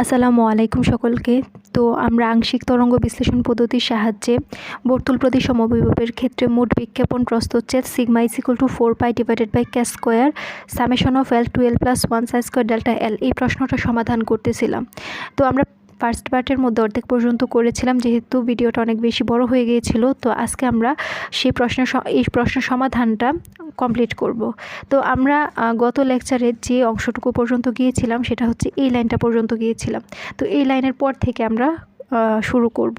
আসসালামু আলাইকুম সকলকে। তো আমরা আংশিক তরঙ্গ বিশ্লেষণ পদ্ধতির সাহায্যে বর্তুল প্রতিসম অভিভাবের ক্ষেত্রে মোট বিক্ষেপণ প্রস্থচ্ছেদ sigma is equal to 4 pi divided by K square summation of L 12 plus 1 psi square delta l এই প্রশ্নটা সমাধান করতেছিলাম। তো আমরা ফার্স্ট পার্টের মধ্যে অর্ধেক পর্যন্ত করেছিলাম, যেহেতু ভিডিওটা অনেক বেশি বড় হয়ে গিয়েছিল। তো আজকে আমরা সেই প্রশ্ন সমাধানটা কমপ্লিট করব। তো আমরা গত লেকচারে যে অংশটুকু পর্যন্ত গিয়েছিলাম সেটা হচ্ছে এই লাইনটা পর্যন্ত গিয়েছিলাম। তো এই লাইনের পর থেকে আমরা শুরু করব।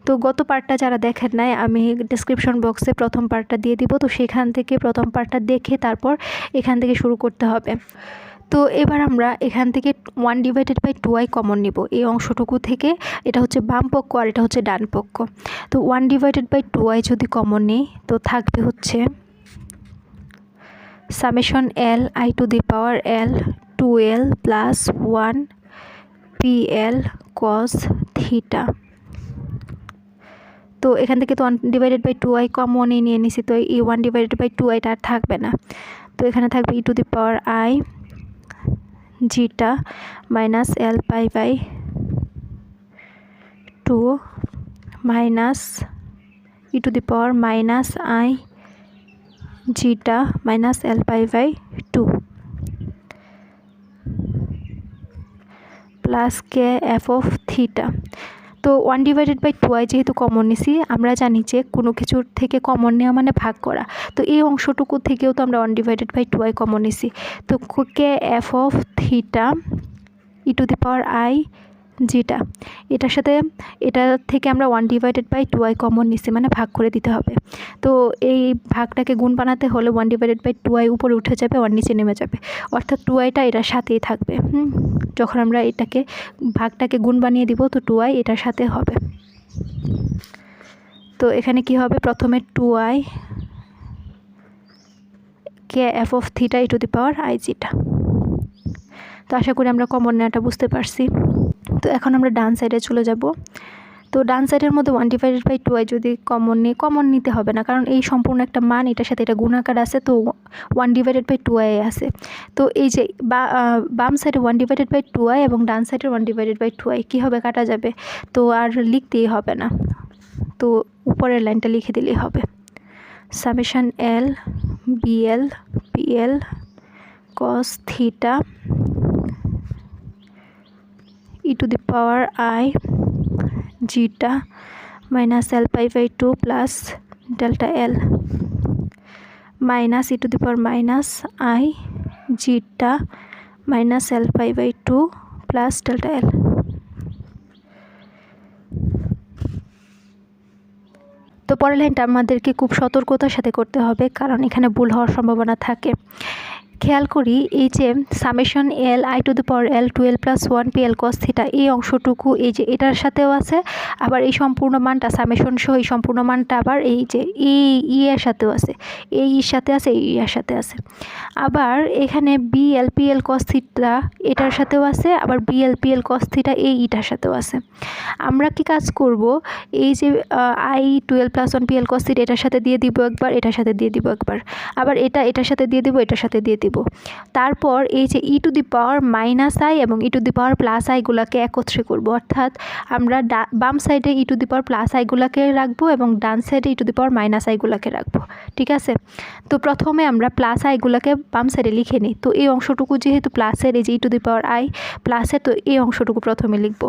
তো গত পার্টটা যারা দেখেন নাই, আমি ডেসক্রিপশন বক্সে প্রথম পার্টটা দিয়ে দিব। তো সেখান থেকে প্রথম পার্টটা দেখে তারপর এখান থেকে শুরু করতে হবে। তো এবার আমরা এখান থেকে 1 ডিভাইডেড বাই 2i কমন নিব এই অংশটুকু থেকে। এটা হচ্ছে বাম পক্ষ আর এটা হচ্ছে ডান পক্ষ। তো 1 ডিভাইডেড বাই 2i যদি কমন নিই তো থাকবে হচ্ছে summation L I to the power L 2l plus 1 pl cos theta. তো এখান থেকে তো 1 ডিভাইডেড বাই 2i কমনই নিয়ে নিছি, তো এই 1 ডিভাইডেড বাই 2i আর থাকবে না। তো এখানে থাকবে e to the power i zeta minus L pi by 2 minus E to the power minus i zeta minus L pi by 2 plus k f of theta. তো 1 ডিভাইডেড বাই 2i যেহেতু common নিছি, আমরা জানি যে কোনো কিছুর থেকে common নেওয়া মানে ভাগ করা। তো এই অংশটুকু থেকেও তো আমরা 1 ডিভাইডেড বাই 2i কমন নিছি। তো কে f of theta E to the power i জিটা, এটা থেকে আমরা 1 ডিভাইডেড বাই 2i কমন নিছি, মানে ভাগ করে দিতে হবে। তো এই ভাগটাকে গুণ বানাতে হলে 1 ডিভাইডেড বাই 2i উপরে উঠে যাবে, 1 নিচে নেমে যাবে, অর্থাৎ 2iটা এটার সাথেই থাকবে। যখন আমরা ভাগটাকে গুণ বানিয়ে দিব তো 2i এটার সাথে হবে। তো এখানে কি হবে, প্রথমে 2i k f of theta E to the power i জিটা। তো আশা করি আমরা কমন নেওয়াটা বুঝতে পারছি। তো এখন আমরা ডান সাইডে চলে যাব। তো ডান সাইডের মধ্যে 1 ডিভাইডেড বাই 2i যদি কমন নিতে হবে না, কারণ এই সম্পূর্ণ একটা মান, এটার সাথে এটা গুণাকার আছে, তো 1 ডিভাইডেড বাই 2i আছে। তো এই যে বাম সাইডে 1 ডিভাইডেড বাই 2i এবং ডান সাইডে 1 ডিভাইডেড বাই 2i কী হবে, কাটা যাবে। তো আর লিখতেই হবে না, তো উপরের লাইনটা লিখে দিলেই হবে। Summation L BL PL cos theta E to the power i zeta minus L pi by 2 plus delta L minus E to the power minus i zeta minus L pi by 2 plus delta এল। তো পরের লাইনটা আমাদেরকে খুব সতর্কতার সাথে করতে হবে, কারণ এখানে ভুল হওয়ার সম্ভাবনা থাকে। খেয়াল করি, এই যে summation L I to the power L 12 plus 1 pl cos theta এই অংশটুকু এই যে এটার সাথেও আছে, আবার এই সম্পূর্ণ মানটা সামেশন সহ এই সম্পূর্ণ মানটা আবার এই যে ই এর সাথেও আছে, এই ইর সাথে আছে, এই এর সাথে আছে। আবার এখানে বিএল পিএল cos থিটা এটার সাথেও আছে, আবার বিএল পিএল cos থিটা এই ইটার সাথেও আছে। আমরা কি কাজ করব, এই যে i 12 plus 1 pl cos theta এটার সাথে দিয়ে দিব একবার, এটার সাথে দিয়ে দিব একবার, আবার এটার সাথে দিয়ে দিব, এটার সাথে দিয়ে দিব। তারপর এই যে e to the power minus i এবং e to the power plus i গুলাকে একত্রে করব, অর্থাৎ আমরা বাম সাইডে e to the power plus i গুলাকে রাখবো এবং ডান সাইডে e to the power minus i গুলাকে রাখবো। ঠিক আছে, তো প্রথমে আমরা প্লাস i গুলাকে বাম সাইডে লিখে নিই। তো এই অংশটুকু যেহেতু প্লাসের, এই যে e to the power i প্লাসের, তো এই অংশটুকু প্রথমে লিখব।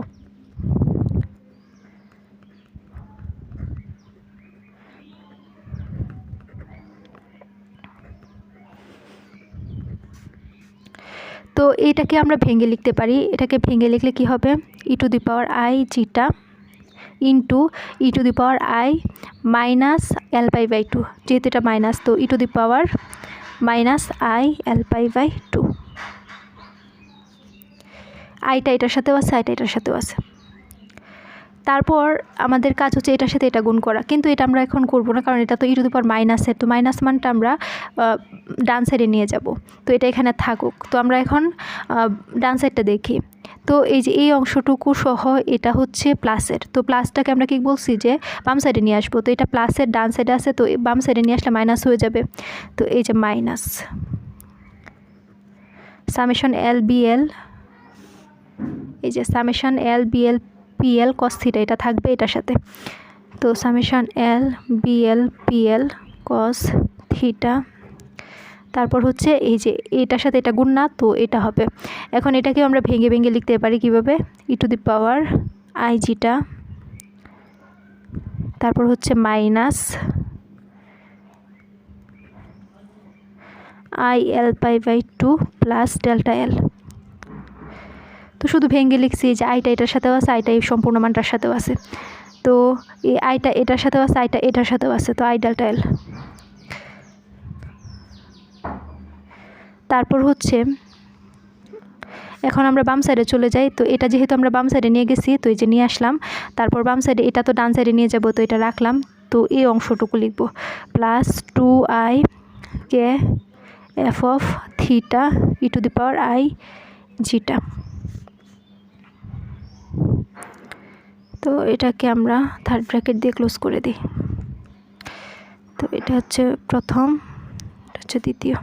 তো এইটাকে আমরা ভেঙে লিখতে পারি। এটাকে ভেঙে লিখলে কি হবে, e to the power i zeta into e to the power i minus L pi by 2, যেহেতু এটা মাইনাস, তো e to the power minus i l pi by 2। আইটা এটার সাথেও আছে, আইটা এটার সাথেও আছে। তারপর আমাদের কাজ হচ্ছে এটার সাথে এটা গুণ করা, কিন্তু এটা আমরা এখন করব না, কারণ এটা তো ই টু দি পাওয়ার মাইনাসের, তো মাইনাস মানটা আমরা ডান সাইডে নিয়ে যাব। তো এটা এখানে থাকুক। তো আমরা এখন ডান সাইডটা দেখি। তো এই যে এই অংশটুকু সহ এটা হচ্ছে প্লাসের, তো প্লাসটাকে আমরা কি বলছি যে বাম সাইডে নিয়ে আসবো। তো এটা প্লাসের ডান সাইডে আছে, তো বাম সাইডে নিয়ে আসলে মাইনাস হয়ে যাবে। তো এই যে মাইনাস সামেশন এল বিএল এই যে সামেশন এল বিএল পিএল কস থিটা এটা থাকবে এটার সাথে। তো সামেশন এল বিএল পিএল কস থিটা, তারপর হচ্ছে এই যে এটার সাথে এটা গুণ না, তো এটা হবে। এখন এটাকেও আমরা ভেঙে ভেঙে লিখতে পারি কীভাবে, ই to the power i zeta, তারপর হচ্ছে minus I L pi by 2 plus delta এল। তো শুধু ভেঙে লিখছি যে আইটা এটার সাথেও আছে, আইটা এই সম্পূর্ণ মানটার সাথেও আছে, তো এই আইটা এটার সাথেও আছে, আইটা এটার সাথেও আছে, তো আই ডেল্টা এল। তারপর হচ্ছে এখন আমরা বাম সাইডে চলে যাই। তো এটা যেহেতু আমরা বাম সাইডে নিয়ে গেছি, তো এই যে নিয়ে আসলাম, তারপর বাম সাইডে এটা তো ডান সাইডে নিয়ে যাব, তো এটা রাখলাম। তো এই অংশটুকু লিখব plus 2i k f of theta E to the power i zeta. তো এটাকে আমরা থার্ড ব্র্যাকেট দিয়ে ক্লোজ করে দিই। তো এটা হচ্ছে প্রথম, এটা হচ্ছে দ্বিতীয়।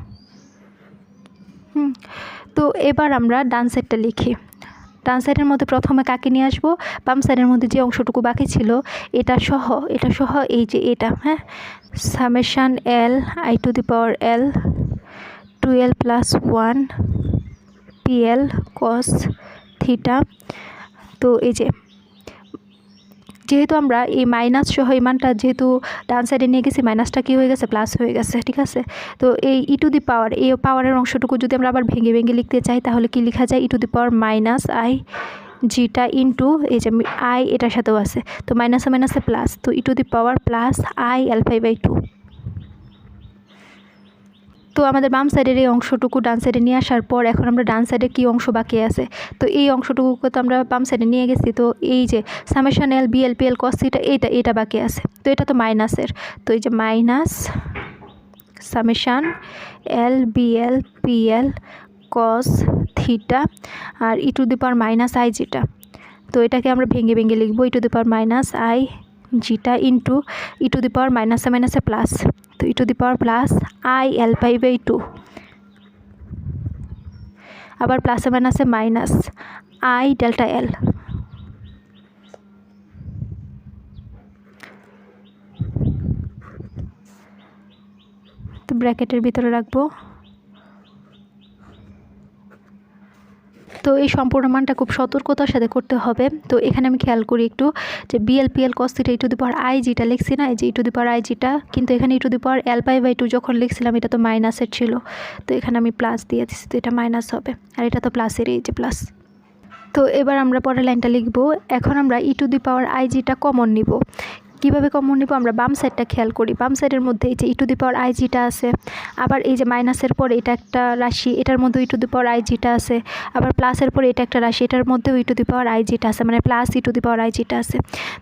তো এবার আমরা ডান সাইডটা লিখি। ডান সাইডের মধ্যে প্রথমে কাকে নিয়ে আসবো, বাম সাইডের মধ্যে যে অংশটুকু বাকি ছিল এটা সহ এই যে এটা, হ্যাঁ, summation L I to the power L 2l plus 1 PL cos theta. তো এই যে যেহেতু আমরা এই মাইনাস সহ এই মানটা যেহেতু ডান সাইডে নিয়ে গেছি, মাইনাসটা কী হয়ে গেছে, প্লাস হয়ে গেছে, ঠিক আছে। তো এই ই টু দি পাওয়ার, এই পাওয়ারের অংশটুকু যদি আমরা আবার ভেঙে ভেঙে লিখতে চাই তাহলে কি লেখা যায়, e to the power minus i zeta into এই যে আই এটার সাথেও আছে, তো মাইনাসে মাইনাসে প্লাস, তো e to the power plus i L pi by 2। তো আমাদের বাম সাইডের এই অংশটুকু ডান সাইডে নিয়ে আসার পর এখন আমরা ডান সাইডে কী অংশ বাকি আছে, তো এই অংশটুকুকে তো আমরা বাম সাইডে নিয়ে গেছি, তো এই যে সামেশন এল বিএল পিএল কস থিটা এটা বাকি আছে, তো এটা তো মাইনাসের, তো এই যে মাইনাস সামেশন এল বিএল পিএল কস থিটা আর ই to the power minus i zeta. তো এটাকে আমরা ভেঙে ভেঙে লিখবো, e to the power minus i zeta into e to the power মাইনাসে মাইনাসে প্লাস, তো e to the power plus i L pi by 2, আবার প্লাসে মাইনাসে মাইনাস আই ডেল্টা এল। তো ব্র্যাকেটের ভিতরে রাখবো। তো এই সম্পূর্ণ মানটা খুব সতর্কতার সাথে করতে হবে। তো এখানে আমি খেয়াল করি একটু যে bl PL cos theta E to the power i zeta লিখছি না, এই যে e to the power i জিটা, কিন্তু এখানে e to the power L pi by 2 যখন লিখছিলাম এটা তো মাইনাসের ছিল, তো এখানে আমি প্লাস দিয়ে দিচ্ছি, তো এটা মাইনাস হবে, আর এটা তো প্লাসের, এই যে প্লাস। তো এবার আমরা পরের লাইনটা লিখব। এখন আমরা e to the power i zeta common নিব। কীভাবে কমন নিব, আমরা বাম সাইডটা খেয়াল করি, বাম সাইডের মধ্যে এই যে e to the power i zeta আছে, আবার এই যে মাইনাসের পরে এটা একটা রাশি, এটার মধ্যে ই to the power i zeta আছে, আবার প্লাসের পরে এটা একটা রাশি, এটার মধ্যেও ই to the power i zeta আছে, মানে plus e to the power i zeta আছে।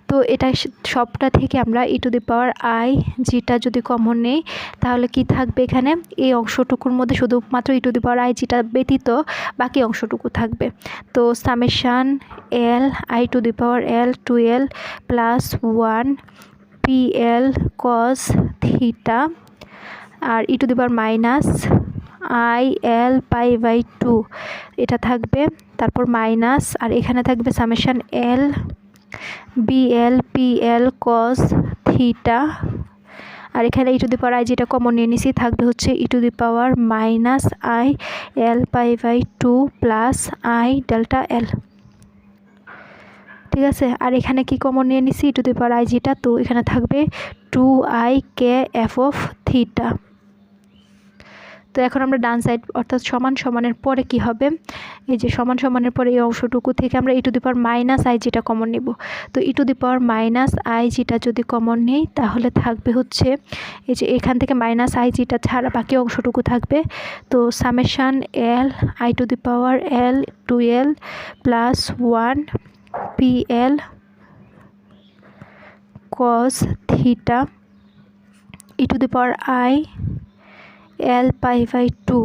তো এটা সবটা থেকে আমরা e to the power i zeta যদি কমন নেই তাহলে কি থাকবে, এখানে এই অংশটুকুর মধ্যে শুধুমাত্র ই টু দি পাওয়ার আই জিটা ব্যতীত বাকি অংশটুকু থাকবে। তো summation L I to the power L 2l plus 1 PL cos theta আর ই to the power minus I L pi by 2 এটা থাকবে, তারপর মাইনাস, আর এখানে থাকবে সামেশান এল বিএল পিএল কস থিটা, আর এখানে e to the power i যেটা কমন নিয়ে নিছি থাকবে হচ্ছে e to the power minus I L pi by 2 plus i delta l, ঠিক আছে। আর এখানে কি কমন নিয়ে নিছি, ই to the power i zeta, তো এখানে থাকবে 2i k f of theta. তো এখন আমরা ডান সাইড অর্থাৎ সমান সমানের পরে কি হবে, এই যে সমান সমানের পরে এই অংশটুকু থেকে আমরা e to the power minus i zeta common নিব। তো e to the power minus i zeta যদি কমন নেই তাহলে থাকবে হচ্ছে এই যে এখান থেকে মাইনাস আই জিটা ছাড়া বাকি অংশটুকু থাকবে। তো summation L I to the power L 2l plus 1 PL cos theta E to the power I L pi by 2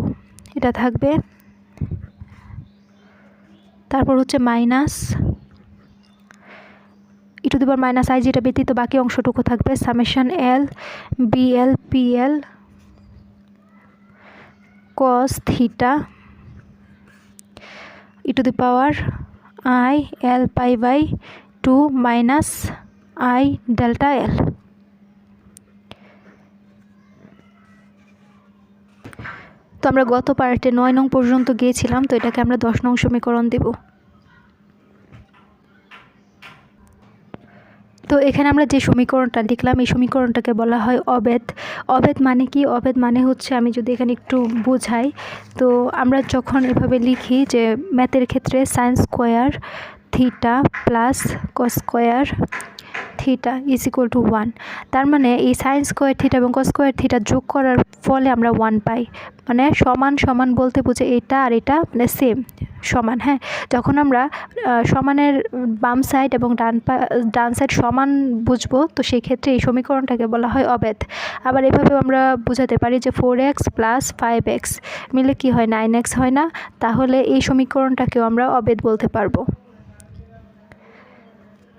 এটা থাকবে, তারপর হচ্ছে minus E to the power minus I যেটা ব্যতীত বাকি অংশটুকু থাকবে summation L BL PL cos theta E to the power I L pi by 2 minus I delta এল। তো আমরা গত পার্টে 9 নং পর্যন্ত গিয়েছিলাম, তো এটাকে আমরা 10 নং সমীকরণ দেব। তো এখানে আমরা যে সমীকরণটা লিখলাম এই সমীকরণটাকে বলা হয় অবেদ। অবেদ মানে কি? অবেদ মানে হচ্ছে, আমি যদি এখানে একটু বোঝাই, তো আমরা যখন এভাবে লিখি যে ম্যাথের ক্ষেত্রে sine square theta plus cos square theta is equal to 1, তার মানে এই সাইন স্কোয়ার থিটা এবং কস স্কোয়ার থিটা যোগ করার ফলে আমরা 1 পাই। মানে সমান সমান বলতে বুঝে এটা আর এটা মানে সেম সমান। হ্যাঁ, যখন আমরা সমানের বাম সাইড এবং ডান সাইড সমান বুঝবো, তো সেই ক্ষেত্রে এই সমীকরণটাকে বলা হয় অবেদ। আবার এভাবেও আমরা বোঝাতে পারি যে 4x প্লাস 5x মিলে কি হয়, 9x হয় না? তাহলে এই সমীকরণটাকেও আমরা অবেদ বলতে পারবো।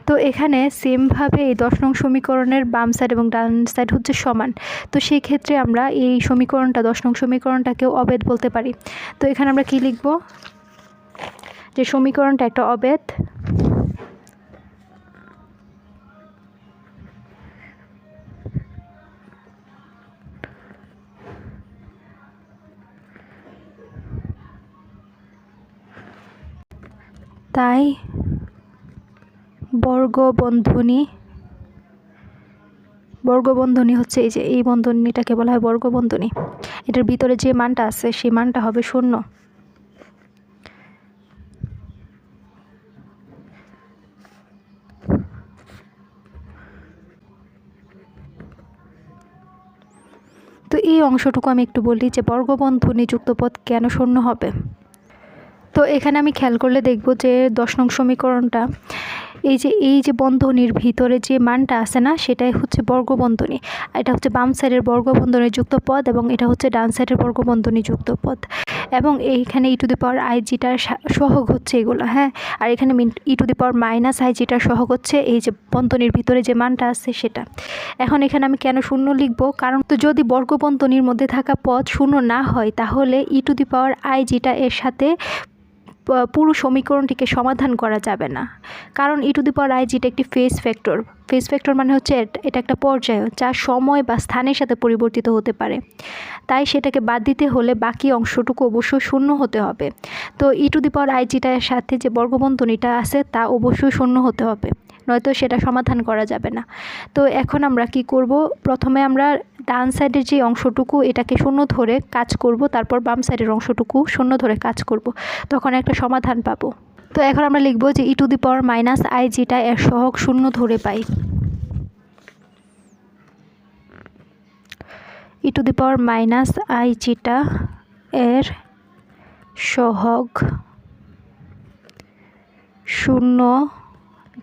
তো এখানে সেমভাবে এই 10 নং সমীকরণের বাম সাইড এবং ডান সাইড হচ্ছে সমান, তো সেই ক্ষেত্রে আমরা এই সমীকরণটা 10 নং সমীকরণটাকেও অবেদ বলতে পারি। তো এখানে আমরা কি লিখব, যে সমীকরণটা একটা অবেদ। তাই বর্গবন্ধনী হচ্ছে এই যে এই বন্ধনীটাকে বলা হয় বর্গবন্ধনী। এটার ভিতরে যে মানটা আছে সেই মানটা হবে 0। তো এই অংশটুকু আমি একটু বলি যে বর্গবন্ধনী যুক্ত পদ কেন 0 হবে। তো এখানে আমি খেয়াল করলে দেখব যে 10 নং সমীকরণটা এই যে বন্ধনীর ভিতরে যে মানটা আছে না, সেটাই হচ্ছে বর্গবন্ধনী। এটা হচ্ছে বাম সাইডের বর্গবন্ধনী যুক্ত পদ এবং এটা হচ্ছে ডান সাইডের বর্গবন্ধনী যুক্ত পদ। এবং এইখানে e to the power i জিটার সহগ হচ্ছে এগুলো। হ্যাঁ, আর এখানে e to the power minus i জিটার সহগ হচ্ছে এই যে বন্ধনীর ভিতরে যে মানটা আছে সেটা। এখন এখানে আমি কেন 0 লিখব, কারণ তো যদি বর্গবন্ধনীর মধ্যে থাকা পদ 0 না হয় তাহলে ই টু দি পাওয়ার আই জিটা এর সাথে পুরো সমীকরণটিকে সমাধান করা যাবে না। কারণ ই টু দি পাওয়ার আই যেটা একটি ফেজ ফ্যাক্টর। ফেজ ফ্যাক্টর মানে হচ্ছে এটা একটা পর্যায় যা সময় বা স্থানের সাথে পরিবর্তিত হতে পারে। তাই সেটাকে বাদ দিতে হলে বাকি অংশটুকু অবশ্যই 0 হতে হবে। তো e to the power I যেটার সাথে যে বর্গবন্ধনীটা আছে তা অবশ্যই 0 হতে হবে, নয়তো সেটা সমাধান করা যাবে না। তো এখন আমরা কি করব, প্রথমে আমরা ডান সাইডের যে অংশটুকু এটাকে 0 ধরে কাজ করব, তারপর বাম সাইডের অংশটুকু 0 ধরে কাজ করব, তখন একটা সমাধান পাবো। তো এখন আমরা লিখব যে e to the power minus I যেটা এর সহগ 0 ধরে পাই। E to the power minus I যেটা এর সহগ 0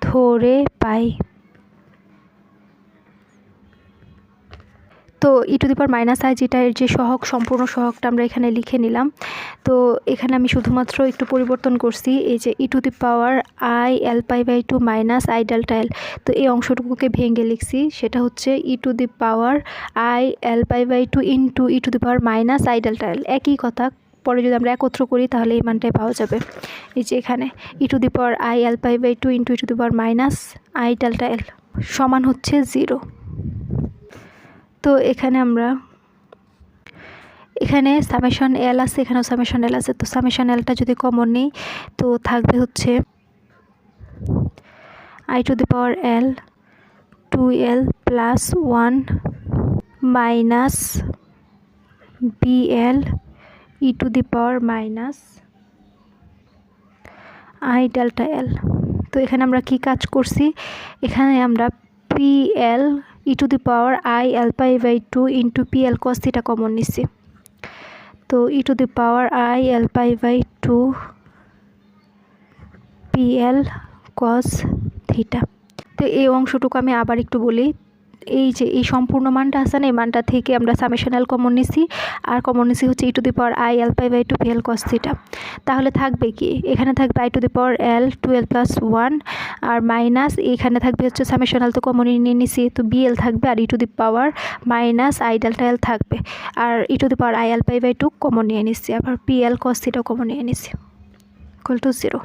ধরে পাই। তো e to the power minus I যেটা এর যে সহগ, সম্পূর্ণ সহগটা আমরা এখানে লিখে নিলাম। তো এখানে আমি শুধুমাত্র একটু পরিবর্তন করছি, এই যে e to the power I L pi by 2 minus I delta এল। তো এই অংশটুকুকে ভেঙে লিখছি, সেটা হচ্ছে e to the power I L pi by 2 into e to the power minus I delta l. একই কথা, পরে যদি আমরা একত্র করি তাহলে এই মানটাই পাওয়া যাবে। এই যে এখানে e to the power I L pi by 2 into e to the power minus I delta l সমান হচ্ছে 0। তো এখানে আমরা সামেশন এল আছে, এখানেও সামেশন এল আছে। তো সামেশন এলটা যদি কমন নিই তো থাকবে হচ্ছে i to the power L 2l plus 1 minus bl e to the power minus I delta এল। তো এখানে আমরা কি কাজ করছি, এখানে আমরা pl e to the power I L pi by 2 into pl cos theta common নিচ্ছি। তো e to the power I L pi by 2 pl cos theta. তো এই অংশটুকু আমি আবার একটু বলি, এই যে এই সম্পূর্ণ মানটা আছে না, এই মানটা থেকে আমরা সামেশন এল কমন নিছি, আর কমন নিছি হচ্ছে e to the power I L pi by 2 pl cos theta. তাহলে থাকবে কি, এখানে থাকবে i to the power L 2l plus 1 আর মাইনাস এখানে থাকবে হচ্ছে সামেশন এল তো কমন নিয়ে নিছি, তো bl থাকবে আর ই to the power minus I delta l থাকবে, আর ই to the power I L pi by 2 common নিয়ে নিচ্ছি, আবার pl cos থিটা কমন নিয়ে নিচ্ছি ইকুয়াল টু 0।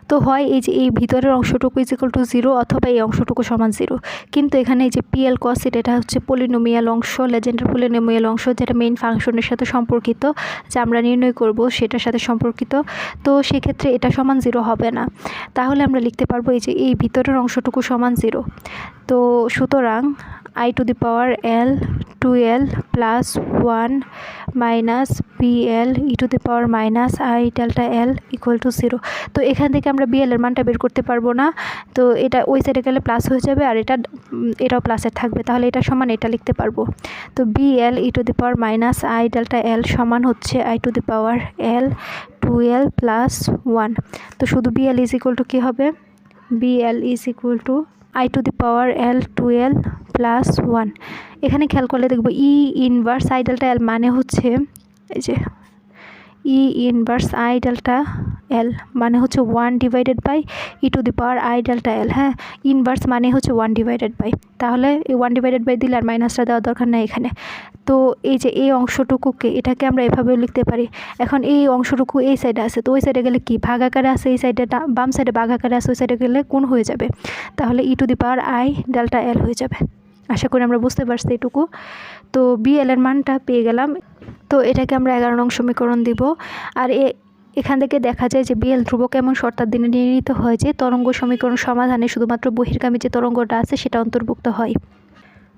তো হয় এই যে এই ভিতরের অংশটুকু ইজ ইকুয়াল টু 0 অথবা এই অংশটুকু সমান 0। কিন্তু এখানে এই যে PL cos θ এটা হচ্ছে পলিনোমিয়াল অংশ, লেজেন্ডার পলিনোমিয়াল অংশ, যেটা মেইন ফাংশনের সাথে সম্পর্কিত, যা আমরা নির্ণয় করব সেটার সাথে সম্পর্কিত। তো সেক্ষেত্রে এটা সমান 0 হবে না। তাহলে আমরা লিখতে পারবো এই যে এই ভিতরের অংশটুকু সমান 0। তো সুতরাং I to the power L 2L plus 1 minus BL e to the power minus I delta L equal to 0। তো এখান থেকে আমরা BL এর মানটা বের করতে পারবো না, তো এটা ওই সাইডে গেলে প্লাস হয়ে যাবে আর এটাও প্লাসের থাকবে, তাহলে এটা সমান এটা লিখতে পারবো। তো BL e to the power minus I delta L সমান হচ্ছে I to the power L 2L plus 1। তো শুধু BL is equal to কী হবে, BL is equal to I to the power L 2L plus 1। এখানে খেয়াল করলে দেখবো E inverse I delta L মানে হচ্ছে এই যে E inverse I delta L মানে হচ্ছে 1 divided by E to the power I delta L। হ্যাঁ, ইনভার্স মানে হচ্ছে 1 ডিভাইডেড বাই, তাহলে এই 1 ডিভাইডেড বাই দিলে আর মাইনাসটা দেওয়ার দরকার নাই এখানে। তো এই যে এই অংশটুকুকে এটাকে আমরা এভাবেও লিখতে পারি। এখন এই অংশটুকু এই সাইডে আছে, তো ওই সাইডে গেলে কি ভাগ আকারে আছে, এই সাইডে বাম সাইডে ভাগ আকারে আছে, ওই সাইডে গেলে গুণ হয়ে যাবে, তাহলে E to the power I delta L হয়ে যাবে। আশা করি আমরা বুঝতে পারছি এটুকু। তো BL এর মানটা পেয়ে গেলাম। তো এটাকে আমরা 11 নং সমীকরণ দিব। আর এখান থেকে দেখা যায় যে BL ধ্রুবক এমন শর্তাধীনে নির্ণীত হয় যে তরঙ্গ সমীকরণ সমাধানে শুধুমাত্র বহির্গামী যে তরঙ্গটা আছে সেটা অন্তর্ভুক্ত হয়।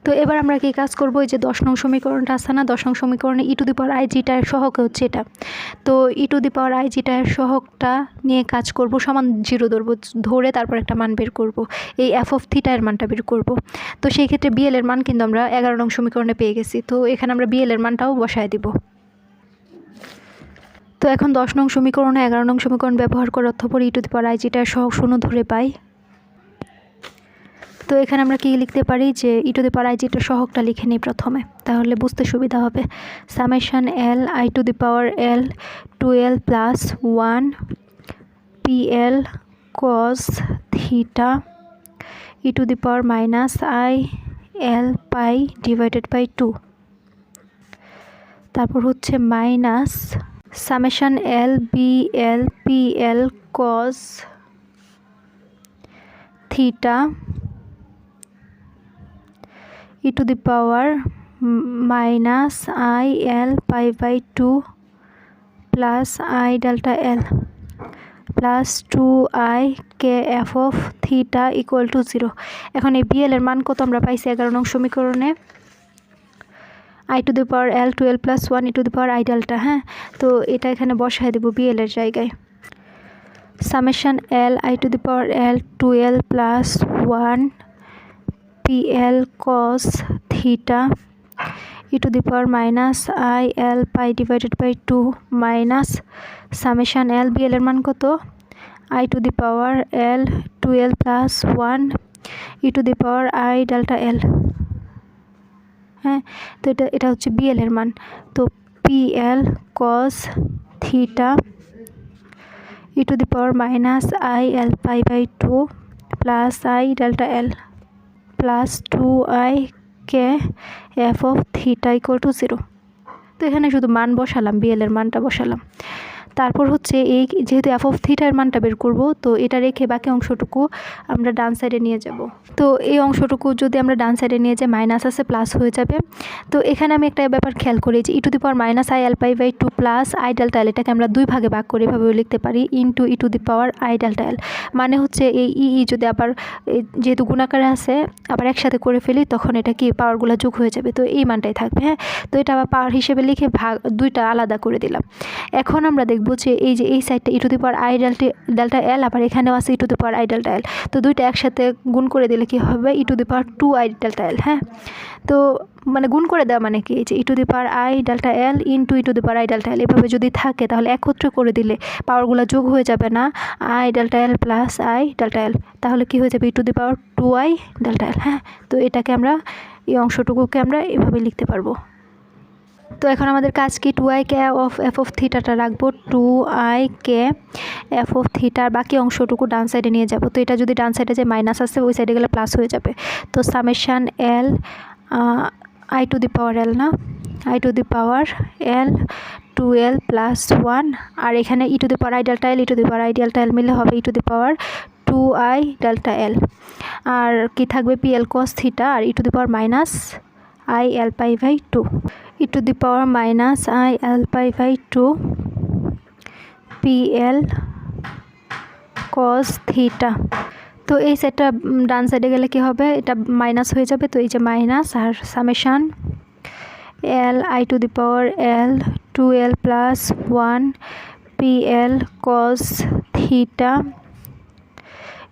তো এবার আমরা কি কাজ করব, এই যে 10 নং সমীকরণটা আছে না, 10 নং সমীকরণে E to the power I জিটা এর সহগ হচ্ছে এটা। তো E to the power I জিটা এর সহগটা নিয়ে কাজ করব, সমান 0 ধরে তারপর একটা মান বের করব, এই f of θ এর মানটা বের করব। তো সেই ক্ষেত্রে BL এর মান কিন্তু আমরা 11 নং সমীকরণে পেয়ে গেছি। তো এখানে আমরা BL এর মানটাও বসায় দিব। তো এখন 10 নং সমীকরণে 11 নং সমীকরণ ব্যবহার করে অর্থপর E to the power I জিটা এর সহগ 0 ধরে পাই। তো এখানে আমরা কি লিখতে পারি যে E to the power I জিটার সহগটা লিখে নিই প্রথমে, তাহলে বুঝতে সুবিধা হবে। Summation L I to the power L 2L plus 1 PL cos theta e to the power minus I L pi divided by 2। তারপর হচ্ছে minus summation L BL PL cos theta e to the power minus I L pi by 2 plus I delta L plus 2I k f of theta equal to 0। এখন এই BL এর মান কত আমরা পাইছি 11 নং সমীকরণে, I to the power L 2L plus 1 e to the power I delta। হ্যাঁ, তো এটা এখানে বসায় দেব BL এর জায়গায়। Summation L I to the power L 2L plus 1 PL cos theta e to the power minus I L pi divided by 2 minus summation L BL এর মান কত, I to the power L 2L plus 1 e to the power I delta L। হ্যাঁ, তো এটা হচ্ছে BL এর মান। তো PL cos theta e to the power minus I L pi by 2 plus I delta L plus 2I k f of theta equal to 0। তো এখানে শুধু মান বসালাম, BL এর মানটা বসালাম। তারপর হচ্ছে এই যেহেতু f of theta এর মানটা বের করব, তো এটা রেখে বাকি অংশটুকু আমরা ডান সাইডে নিয়ে যাব। তো এই অংশটুকু যদি আমরা ডান সাইডে নিয়ে যাই মাইনাস আছে প্লাস হয়ে যাবে। তো এখানে আমি একটা ব্যাপার খেয়াল করি যে E to the power minus I L pi by 2 plus I delta L এটাকে আমরা দুই ভাগে ভাগ করে এভাবে লিখতে পারি into E to the power I delta L। মানে হচ্ছে এই যদি আবার যেহেতু গুণাকারে আছে আবার একসাথে করে ফেলি তখন এটা কি পাওয়ারগুলো যোগ হয়ে যাবে, তো এই মানটাই থাকবে। হ্যাঁ, তো এটা আবার পাওয়ার হিসেবে লিখে দুইটা আলাদা করে দিলাম। এখন আমরা দেখব যে এই যে এই সাইডটা E to the power I delta L আবার এখানেও আছে E to the power I delta L, তো দুইটা একসাথে গুণ করে দিলে কি হবে E to the power 2I delta L। হ্যাঁ, তো মানে গুণ করে দেওয়া মানে কি যে E to the power I delta L into E to the power I delta L এভাবে যদি থাকে তাহলে একত্রে করে দিলে পাওয়ারগুলো যোগ হয়ে যাবে না, I delta L plus I delta L, তাহলে কি হয়ে যাবে E to the power 2I delta L। হ্যাঁ, তো এটাকে আমরা এই অংশটুকুকে আমরা এভাবে লিখতে পারবো। তো এখন আমাদের কাজ কি 2I k of f of থিটাটা রাখবো, 2I k f of থিটার বাকি অংশটুকু ডান সাইডে নিয়ে যাব। তো এটা যদি ডান সাইডে যে মাইনাস আছে ওই সাইডে গেলে প্লাস হয়ে যাবে। তো summation L I to the power L না i to the power L 2l plus 1 আর এখানে e to the power I delta l e to the power I delta l মিলে হবে e to the power 2i delta l আর কি থাকবে pl cos theta আর ই to the power minus i l pi by 2 E to the power minus i l pi by 2 pl cos theta. তো এই সেটটা ডান সাইডে গেলে কি হবে, এটা মাইনাস হয়ে যাবে, তো এই যে মাইনাস আর summation L I to the power L 2l plus 1 pl cos theta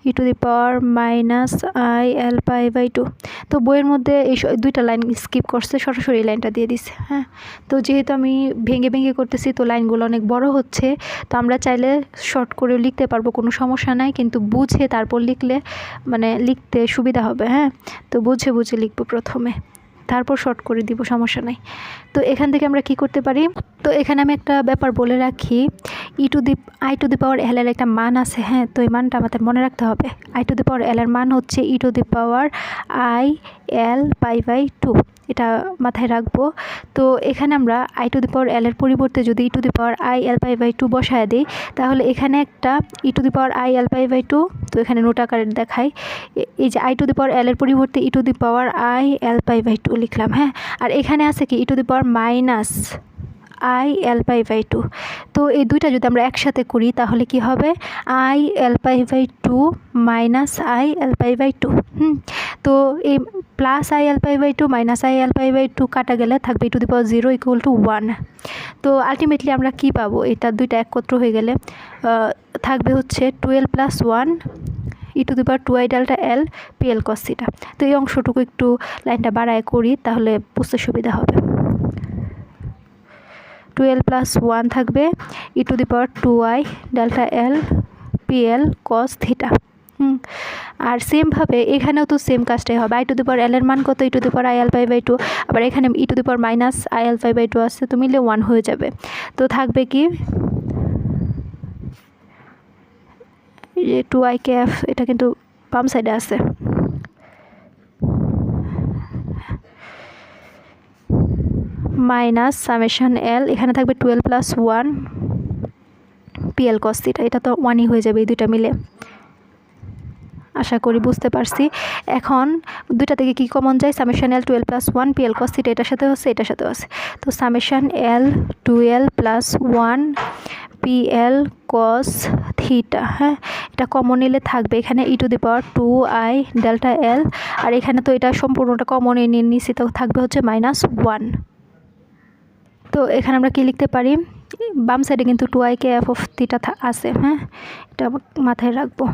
E to the power minus I L pi by 2। তো বইয়ের মধ্যে এই দুইটা লাইন স্কিপ করছে, সরাসরি লাইনটা দিয়ে দিছে। হ্যাঁ, তো যেহেতু আমি ভেঙে ভেঙে করতেছি তো লাইনগুলো অনেক বড় হচ্ছে, তো আমরা চাইলে শর্ট করে লিখতে পারবো, কোনো সমস্যা নাই, কিন্তু বুঝে তারপর লিখলে মানে লিখতে সুবিধা হবে। হ্যাঁ, তো বুঝে বুঝে লিখবো প্রথমে, তারপর শর্ট করে দিব, সমস্যা নাই। তো এখান থেকে আমরা কি করতে পারি, তো এখানে আমি একটা ব্যাপার বলে রাখি, I to the power l এর একটা মান আছে। হ্যাঁ, তো এই মানটা আমাদের মনে রাখতে হবে। I to the power l এর মান হচ্ছে e to the power I L pi by 2, এটা মাথায় রাখবো। তো এখানে আমরা I to the power l এর পরিবর্তে যদি e to the power I L pi by 2 বসায় দিই, তাহলে এখানে একটা e to the power I L pi by 2, তো এখানে নোট আকারে দেখাই, এই যে I to the power l এর পরিবর্তে e to the power I L pi by 2 লিখলাম। হ্যাঁ, আর এখানে আছে কি e to the power minus I L pi by 2। তো এই দুইটা যদি আমরা একসাথে করি তাহলে কি হবে, i L pi by 2 minus I L pi by 2। তো এই plus i L pi by 2 minus I L pi by 2 কাটা গেলে থাকবে e to the power 0 equal to 1। তো আলটিমেটলি আমরা কি পাবো, এটা দুইটা একত্র হয়ে গেলে থাকবে হচ্ছে 12 plus 1 E to the power 2i delta l pl cos theta. তো এই অংশটুকু একটু লাইনটা বাড়ায় করি, তাহলে বুঝতে সুবিধা হবে। 12 প্লাস 1 থাকবে e to the power 2i delta l pl cos theta. আর সেমভাবে এখানেও তো সেম কাজটাই হবে, I to the power l এর মান কত, e to the power I L pi by 2, আবার এখানে e to the power minus I L pi by 2 আসছে, তো মিলে 1 হয়ে যাবে। তো থাকবে কি 2i ক্যাফ, এটা কিন্তু বাম সাইডে আছে, মাইনাস সামেশন এল, এখানে থাকবে 12 প্লাস 1 pl cos থিটা, এটা তো 1ই হয়ে যাবে এই দুইটা মিলে। আশা করি বুঝতে পারছি। এখন দুইটা থেকে কি কমন যায়, summation l 12 plus 1 pl cos theta এটার সাথে হচ্ছে, এটার সাথেও আছে, তো summation l 12 plus 1 pl cos theta. হ্যাঁ, এটা কমন নিলে থাকবে এখানে e to the power 2i delta l, আর এখানে তো এটা সম্পূর্ণটা কমন নিয়ে নিচ্ছি, তো থাকবে হচ্ছে মাইনাস 1। তো এখানে আমরা কি লিখতে পারি, বাম সাইডে কিন্তু 2i k f of theta আছে। হ্যাঁ, এটা মাথায় রাখবো।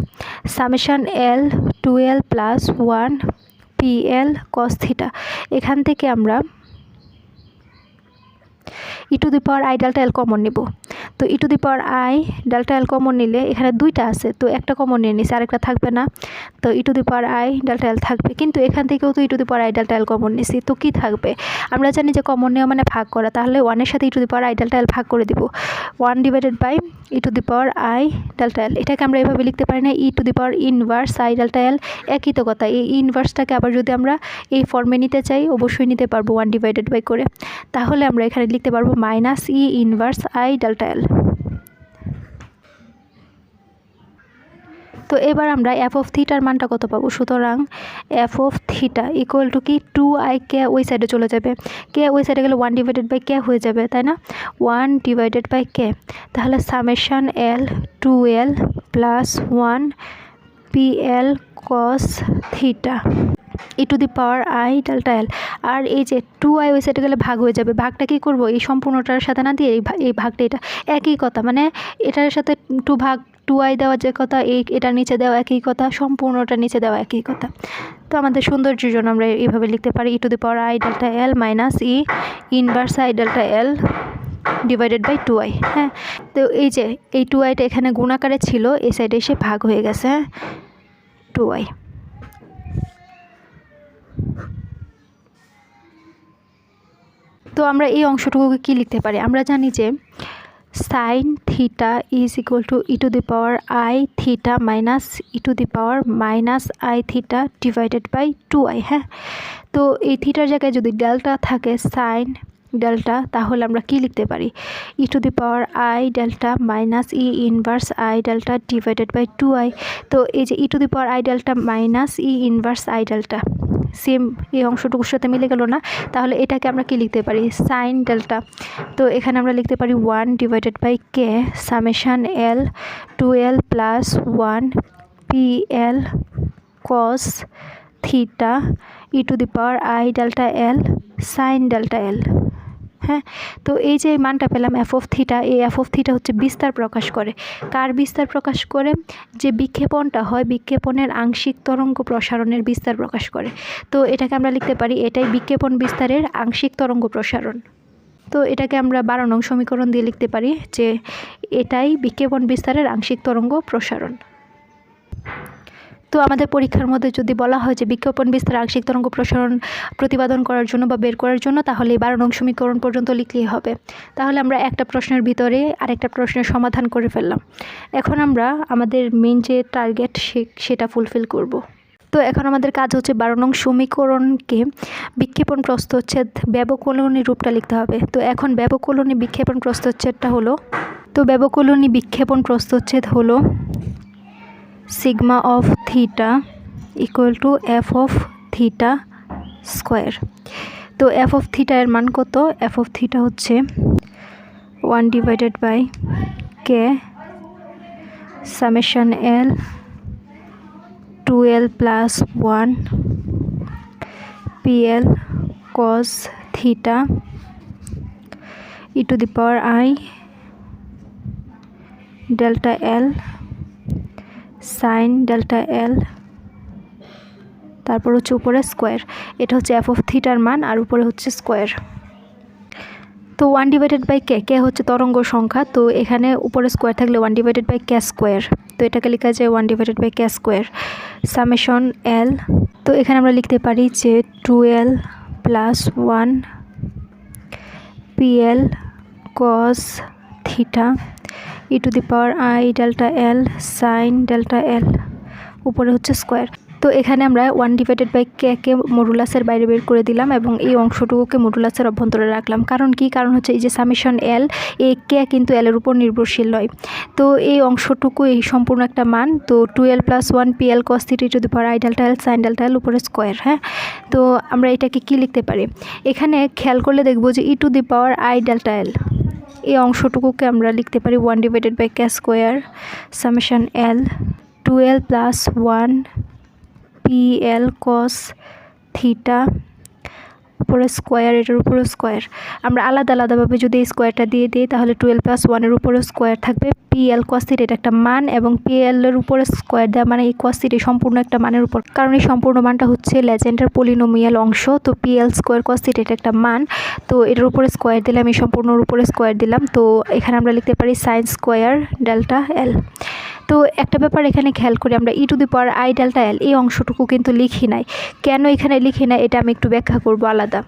Summation l 2l plus 1 pl cos theta, এখান থেকে আমরা e to the power I delta l common নিব। তো e to the power I delta l common নিলে এখানে দুইটা আছে, তো একটা কমন নিয়ে নিছি, আরেকটা থাকবে না, তো e to the power I delta l থাকবে, কিন্তু এখান থেকেও তো e to the power I delta l common নিছি, তো কি থাকবে, আমরা জানি যে কমন নেওয়া মানে ভাগ করা, তাহলে 1-এর সাথে e to the power I delta l ভাগ করে দিব, 1 divided by e to the power I delta l. এটাকে আমরা এভাবে লিখতে পারি না, e to the power inverse i delta l, একই তো কথা। এই ইনভার্সটাকে আবার যদি আমরা এই ফর্মে নিতে চাই অবশ্যই নিতে পারবো 1 ডিভাইডেড বাই করে, তাহলে আমরা এখানে লিখতে পারবো minus e inverse i delta এল। তো এবার আমরা এফ অফ থিটার মানটা কত পাবো, সুতরাং F of theta equal two কি 2i কে ওই সাইডে চলে যাবে, কে ওই সাইডে গেলে 1 ডিভাইডেড বাই কে হয়ে যাবে, তাই না, 1 ডিভাইডেড বাই কে, তাহলে summation l 2l plus 1 pl cos theta E to the power I delta l. আর এই যে 2i ওই সাইডে গেলে ভাগ হয়ে যাবে, ভাগটা কি করব, এই সম্পূর্ণটার সাথে না দিয়ে এই ভাগটা, এটা একই কথা, মানে এটার সাথে 2i দেওয়া যে কথা, এটার নিচে দেওয়া একই কথা, সম্পূর্ণটা নিচে দেওয়া একই কথা। তো আমাদের সৌন্দর্যের জন্য আমরা এইভাবে লিখতে পারি e to the power I delta L minus e inverse i delta l divided by 2i। হ্যাঁ, তো এই যে এই 2iটা এখানে গুণাকারে ছিল, এই সাইডে এসে ভাগ হয়ে গেছে। হ্যাঁ, 2i। তো আমরা এই অংশটুকুকে কি লিখতে পারি, আমরা জানি যে sine theta is equal to E to the power I theta minus E to the power minus I theta divided by 2i। হ্যাঁ, তো এই থিটার জায়গায় যদি ডেল্টা থাকে সাইন ডেল্টা, তাহলে আমরা কি লিখতে পারি? E to the power I delta minus e inverse i delta divided by 2i। তো এই যে e to the power I delta minus e inverse i delta same এই অংশটুকুর সাথে মিলে গেল না, তাহলে এটাকে আমরা কি লিখতে পারি? Sine delta. তো এখানে আমরা লিখতে পারি 1 divided by K summation L 2l plus 1 pl cos theta E to the power I delta L sine delta L. হ্যাঁ, তো এই যে মানটা পেলাম এফ অফ থিটা, এই এফ অফ থিটা হচ্ছে বিস্তার প্রকাশ করে। কার বিস্তার প্রকাশ করে? যে বিক্ষেপণটা হয়, বিক্ষেপণের আংশিক তরঙ্গ প্রসারণের বিস্তার প্রকাশ করে। তো এটাকে আমরা লিখতে পারি এটাই বিক্ষেপণ বিস্তারের আংশিক তরঙ্গ প্রসারণ। তো এটাকে আমরা 12 নং সমীকরণ দিয়ে লিখতে পারি যে এটাই বিক্ষেপণ বিস্তারের আংশিক তরঙ্গ প্রসারণ। তো আমাদের পরীক্ষার মধ্যে যদি বলা হয় যে বিক্ষেপণ বিস্তার আংশিক তরঙ্গ প্রসারণ প্রতিপাদন করার জন্য বা বের করার জন্য, তাহলে 12 নং সমীকরণ পর্যন্ত লিখলেই হবে। তাহলে আমরা একটা প্রশ্নের ভিতরে আরেকটা প্রশ্নের সমাধান করে ফেললাম। এখন আমরা আমাদের মেন যে টার্গেট সেটা ফুলফিল করব। তো এখন আমাদের কাজ হচ্ছে 12 নং সমীকরণকে বিক্ষেপণ প্রস্থচ্ছেদ ব্যবকলনী রূপটা লিখতে হবে। তো এখন ব্যবকলনী বিক্ষেপণ প্রস্থচ্ছেদটা হলো, তো ব্যবকলনী বিক্ষেপণ প্রস্থচ্ছেদ হলো sigma of theta equal to F of theta square. তো এফ অফ থিটা এর মান কত? এফ অফ থিটা হচ্ছে 1 divided by K summation L 2l plus 1 pl cos theta E to the power I delta L sine delta L, তারপর হচ্ছে উপরে square. এটা হচ্ছে এফ অফ থিটার মান আর উপরে হচ্ছে স্কোয়ার। তো 1 ডিভাইডেড বাই কে হচ্ছে তরঙ্গ সংখ্যা, তো এখানে উপরে স্কোয়ার থাকলে 1 ডিভাইডেড বাই কে স্কোয়ার, তো এটাকে লেখা যায় 1 divided by K square summation l. তো এখানে আমরা লিখতে পারি যে 2l plus 1 pl cos theta E to the power I delta L sine delta l, উপরে হচ্ছে স্কোয়ার। তো এখানে আমরা 1 ডিভাইডেড বাই কে মডুলাসের বাইরে বের করে দিলাম এবং এই অংশটুকুকে মডুলাসের অভ্যন্তরে রাখলাম। কারণ কি? কারণ হচ্ছে এই যে সামেশন এল, এই কে কিন্তু এল এর উপর নির্ভরশীল নয়। তো এই অংশটুকু এই সম্পূর্ণ একটা মান, তো 2l plus 1 pl cos theta E to the power I delta L sine delta l উপরে স্কোয়ার। হ্যাঁ, তো আমরা এটাকে কি লিখতে পারি? এখানে খেয়াল করলে দেখবো যে e to the power I delta l এই অংশটুকুকে আমরা লিখতে পারি 1 divided by K square summation L 2l plus 1 pl cos theta উপরে স্কোয়ার, এটার উপরে স্কোয়ার। আমরা আলাদা আলাদাভাবে যদি এই স্কোয়ারটা দিয়ে দিই তাহলে 12 প্লাস 1-এর উপরে স্কোয়ার থাকবে pl cos থিটা, এটা একটা মান, এবং pl এর উপরে স্কোয়ার দেওয়া মানে এই cos থিটা সম্পূর্ণ একটা মানের উপর, কারণ এই সম্পূর্ণ মানটা হচ্ছে লেজেন্ডার পলিনোমিয়াল অংশ। তো pl স্কোয়ার cos থিটা এটা একটা মান, তো এটার উপরে স্কোয়ার দিলাম, এই সম্পূর্ণর উপরে স্কোয়ার দিলাম। তো এখানে আমরা লিখতে পারি সাইন স্কোয়ার ডেল্টা এল। তো একটা ব্যাপার এখানে খেয়াল করি, আমরা e to the power I delta l এই অংশটুকু কিন্তু লিখি নাই। কেন এখানে লিখি নাই এটা আমি একটু ব্যাখ্যা করব আলাদা।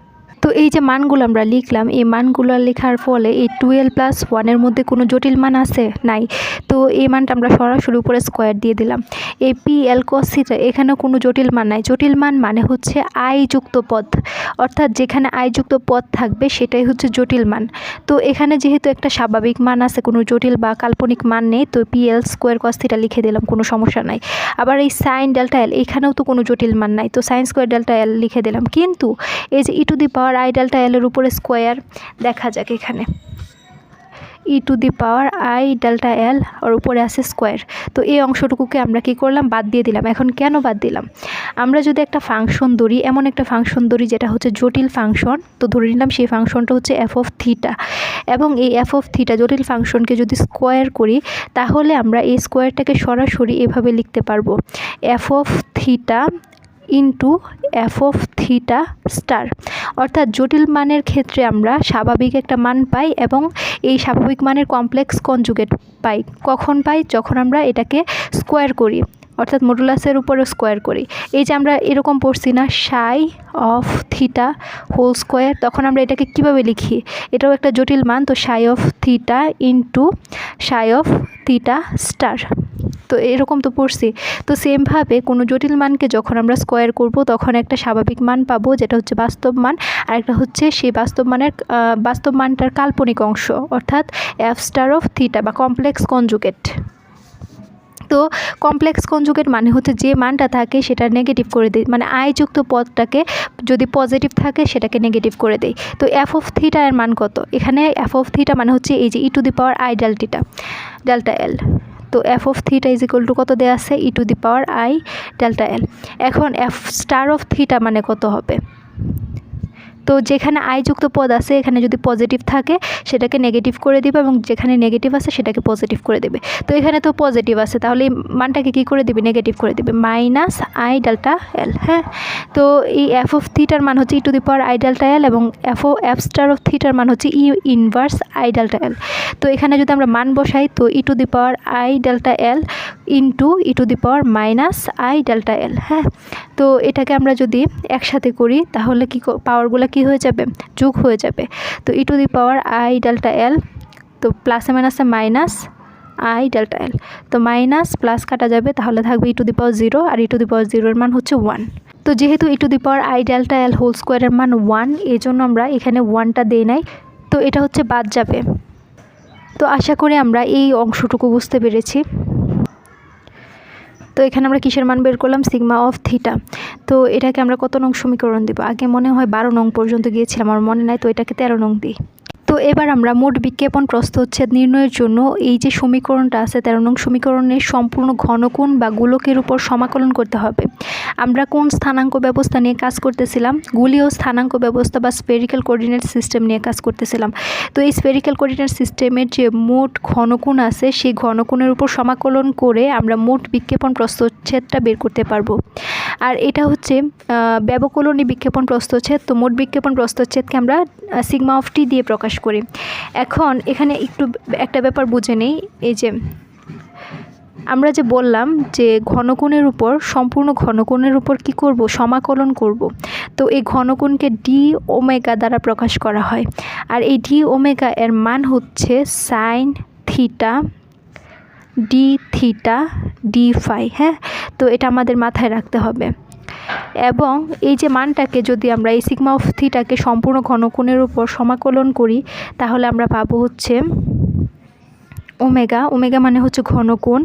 তো এই যে মানগুলো আমরা লিখলাম, এই মানগুলো লেখার ফলে এই 2l প্লাস 1-এর মধ্যে কোনো জটিল মান আছে? নাই। তো এই মানটা আমরা সরাসরি উপরে স্কোয়ার দিয়ে দিলাম। এই pl cos থিটা এখানে কোনো জটিল মান নাই। জটিল মান মানে হচ্ছে আই যুক্ত পদ, অর্থাৎ যেখানে আই যুক্ত পদ থাকবে সেটাই হচ্ছে জটিল মান। তো এখানে যেহেতু একটা স্বাভাবিক মান আছে, কোনো জটিল বা কাল্পনিক মান নেই, তো pl স্কোয়ার cos থিটা লিখে দিলাম, কোনো সমস্যা নাই। আবার এই সাইন ডেল্টা এল এখানেও তো কোনো জটিল মান নাই, তো সাইন স্কোয়ার ডেল্টা এল লিখে দিলাম। কিন্তু এই যে e to the power I delta l এর উপরে স্কোয়ার, দেখা যাক এখানে e to the power I delta l আর উপরে আছে স্কোয়ার। তো এই অংশটুকুকে আমরা কি করলাম? বাদ দিয়ে দিলাম। এখন কেন বাদ দিলাম? আমরা যদি একটা ফাংশন ধরি, এমন একটা ফাংশন ধরি যেটা হচ্ছে জটিল ফাংশন, তো ধরে নিলাম সেই ফাংশনটা হচ্ছে এফ অফ থিটা, এবং এই এফ অফ থিটা জটিল ফাংশনকে যদি স্কোয়ার করি তাহলে আমরা এই স্কোয়ারটাকে সরাসরি এভাবে লিখতে পারবো F of theta into F of theta star. অর্থাৎ জটিল মানের ক্ষেত্রে আমরা স্বাভাবিক একটা মান পাই এবং এই স্বাভাবিক মানের কমপ্লেক্স কনজুগেট পাই। কখন পাই? যখন আমরা এটাকে স্কোয়ার করি, অর্থাৎ মডুলাসের উপরে স্কোয়ার করি। এই যে আমরা এরকম পড়ছি না, সাই অফ থিটা হোল স্কোয়ার, তখন আমরা এটাকে কিভাবে লিখি? এটাও একটা জটিল মান, তো সাই of theta into Sai of theta star. তো এরকম তো পড়ছি। তো সেমভাবে কোনো জটিল মানকে যখন আমরা স্কোয়ার করব তখন একটা স্বাভাবিক মান পাবো, যেটা হচ্ছে বাস্তব মান, আর একটা হচ্ছে সেই বাস্তব মানটার কাল্পনিক অংশ, অর্থাৎ এফ স্টার অফ থিটা বা কমপ্লেক্স কনজুগেট। তো কমপ্লেক্স কনজুগেট মানে হচ্ছে যে মানটা থাকে সেটা নেগেটিভ করে দেয়, মানে আইযুক্ত পদটাকে যদি পজিটিভ থাকে সেটাকে নেগেটিভ করে দেয়। তো এফ অফ থিটা এর মান কত? এখানে এফ অফ থিটা মানে হচ্ছে এই যে e⁻i ডেল্টা এল। তো F of theta is equal to কত দেওয়া আছে? e⁻i ডেল্টা এল। এখন এফ স্টার অফ থিটা মানে কত হবে? তো যেখানে আইযুক্ত পদ আছে এখানে যদি পজিটিভ থাকে সেটাকে নেগেটিভ করে দিবে, এবং যেখানে নেগেটিভ আছে সেটাকে পজিটিভ করে দেবে। তো এখানে তো পজিটিভ আছে, তাহলে এই মানটাকে কী করে দিবে? নেগেটিভ করে দিবে, -i ডেল্টা এল। হ্যাঁ, তো এই এফ অফ থিটার মান হচ্ছে e⁻i ডেল্টা এল, এবং এফ স্টার অফ থিটার মান হচ্ছে E−i ডেল্টা এল। তো এখানে যদি আমরা মান বসাই তো e⁻i delta L into e⁻i delta L. হ্যাঁ, তো এটাকে আমরা যদি একসাথে করি তাহলে কি পাওয়ারগুলো কি হয়ে যাবে? যোগ হয়ে যাবে। তো e⁻i ডেল্টা এল, তো প্লাসে মাইনাসে -i ডেল্টা এল, তো মাইনাস প্লাস কাটা যাবে, তাহলে থাকবে e⁻0, আর e⁻0 এর মান হচ্ছে 1। তো যেহেতু e⁻i ডেল্টা এল হোল স্কোয়ারের মান 1, এই জন্য আমরা এখানে 1টা দেই নাই, তো এটা হচ্ছে বাদ যাবে। তো আশা করি আমরা এই অংশটুকু বুঝতে পেরেছি। তো এখানে আমরা কিসের মান বের করলাম? Sigma of theta. তো এটাকে আমরা কত নং সমীকরণ দিব? আগে মনে হয় 12 নং পর্যন্ত গিয়েছিলাম, আমার মনে নাই, তো এটাকে 13 নং দিই। তো এবার আমরা মোট বিক্ষেপণ প্রস্থচ্ছেদ নির্ণয়ের জন্য এই যে সমীকরণটা আছে 13 নং সমীকরণের সম্পূর্ণ ঘনকোণ বা গোলকের উপর সমাকলন করতে হবে। আমরা কোন স্থানাঙ্ক ব্যবস্থা নিয়ে কাজ করতেছিলাম? গোলীয় স্থানাঙ্ক ব্যবস্থা বা স্ফেরিক্যাল কোঅর্ডিনেট সিস্টেম নিয়ে কাজ করতেছিলাম। তো এই স্ফেরিক্যাল কোঅর্ডিনেট সিস্টেমের যে মোট ঘনকোণ আছে সেই ঘনকোণের উপর সমাকলন করে আমরা মোট বিক্ষেপণ প্রস্থচ্ছেদটা বের করতে পারবো। আর এটা হচ্ছে ব্যবকলনী বিক্ষেপণ প্রস্থচ্ছেদ। তো মোট বিক্ষেপণ প্রস্থচ্ছেদকে আমরা সিগমা অফ টি দিয়ে প্রকাশ করি। এখন এখানে একটু একটা ব্যাপার বুঝে নেই, এই যে আমরা যে বললাম যে ঘনকোণের উপর, সম্পূর্ণ ঘনকোণের উপর কি করব? সমাকলন করব। তো এই ঘনকোণকে ডি ওমেগা দ্বারা প্রকাশ করা হয়, আর এই ডি ওমেগা এর মান হচ্ছে sine theta D theta D phi. হ্যাঁ, তো এটা আমাদের মাথায় রাখতে হবে। এবং এই যে মানটাকে যদি আমরা এই সিগমা অফ থিটাকে সম্পূর্ণ ঘনকোণের উপর সমাকলন করি তাহলে আমরা পাবো হচ্ছে ওমেগা মানে হচ্ছে ঘনকোণ,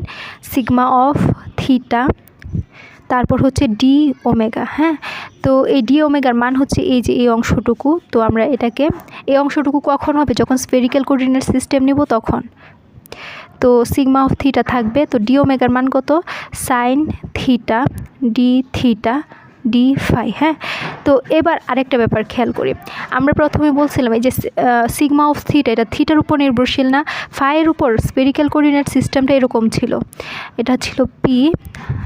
সিগমা অফ থিটা, তারপর হচ্ছে ডি ওমেগা। হ্যাঁ, তো এই ডি ওমেগার মান হচ্ছে এই যে এই অংশটুকু। তো আমরা এটাকে, এই অংশটুকু কখন হবে? যখন স্ফেরিক্যাল কোঅর্ডিনেট সিস্টেম নিব তখন। তো সিগমা অফ থিটা থাকবে, তো ডি ওমেগার মান কত? Sine theta D phi. হ্যাঁ, তো এবার আরেকটা ব্যাপার খেয়াল করি, আমরা প্রথমে বলছিলাম এই যে সিগমা অফ থিটা এটা থিটার উপর নির্ভরশীল না, ফাইয়ের উপর। স্ফেরিক্যাল কোঅর্ডিনেট সিস্টেমটা এরকম ছিল, এটা ছিল পি,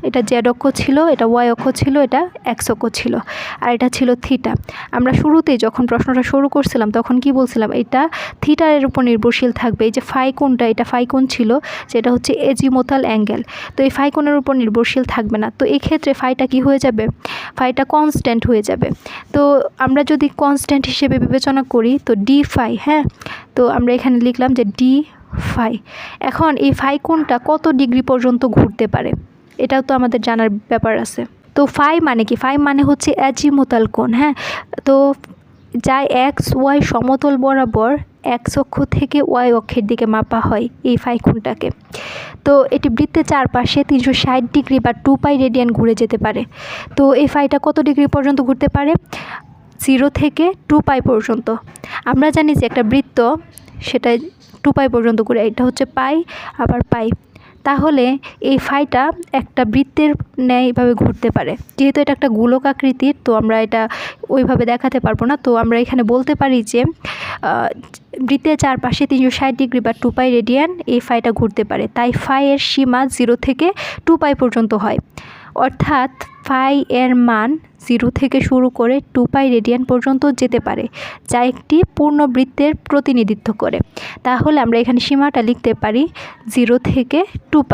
এটা জেড অক্ষ ছিল, এটা ওয়াই অক্ষ ছিল, এটা এক্স অক্ষ ছিল, আর এটা ছিল থিটা। আমরা শুরুতেই যখন প্রশ্নটা শুরু করছিলাম তখন কি বলছিলাম? এটা থিটার উপর নির্ভরশীল থাকবে। এই যে ফাই কোণটা, এটা ফাই কোণ ছিল, যেটা হচ্ছে এজিমুথাল অ্যাঙ্গেল। তো এই ফাই কোণের উপর নির্ভরশীল থাকবে না। তো এই ক্ষেত্রে ফাইটা কি হয়ে যাবে? ফাইটা কনস্ট্যান্ট হয়ে যাবে। তো আমরা যদি কনস্ট্যান্ট হিসেবে বিবেচনা করি তো ডি ফাই। হ্যাঁ, তো আমরা এখানে লিখলাম যে ডি ফাই। এখন এই ফাই কোণটা কত ডিগ্রি পর্যন্ত ঘুরতে পারে এটাও তো আমাদের জানার ব্যাপার আছে। তো ফাই মানে কি? ফাই মানে হচ্ছে অ্যাজিমুথাল কোণ। হ্যাঁ, তো যা এক্স ওয়াই সমতল বরাবর এক্স অক্ষ থেকে ওয়াই অক্ষের দিকে মাপা হয় এই ফাই কোণটাকে। তো এটি বৃত্তের চারপাশে 360 ডিগ্রি বা 2π রেডিয়ান ঘুরে যেতে পারে। তো এই ফাইটা কত ডিগ্রি পর্যন্ত ঘুরতে পারে? 0 থেকে 2π পর্যন্ত। আমরা জানি যে একটা বৃত্ত সেটা 2π পর্যন্ত ঘুরে, এটা হচ্ছে পাই আবার পাই। তাহলে এই ফাইটা একটা বৃত্তের ন্যায় এভাবে ঘুরতে পারে। যেহেতু এটা একটা গোলক আকৃতির, তো আমরা এটা ওইভাবে দেখাতে পারবো না। তো আমরা এখানে বলতে পারি যে বৃত্তের চারপাশে 360 ডিগ্রি বা 2π রেডিয়ান এই ফাইটা ঘুরতে পারে। তাই ফাই এর সীমা 0 থেকে 2π পর্যন্ত হয়, অর্থাৎ ফাই এর মান 0 থেকে শুরু করে 2π রেডিয়ান পর্যন্ত যেতে পারে, যা একটি পূর্ণ বৃত্তের প্রতিনিধিত্ব করে। তাহলে আমরা এখানে সীমাটা লিখতে পারি 0 থেকে 2π।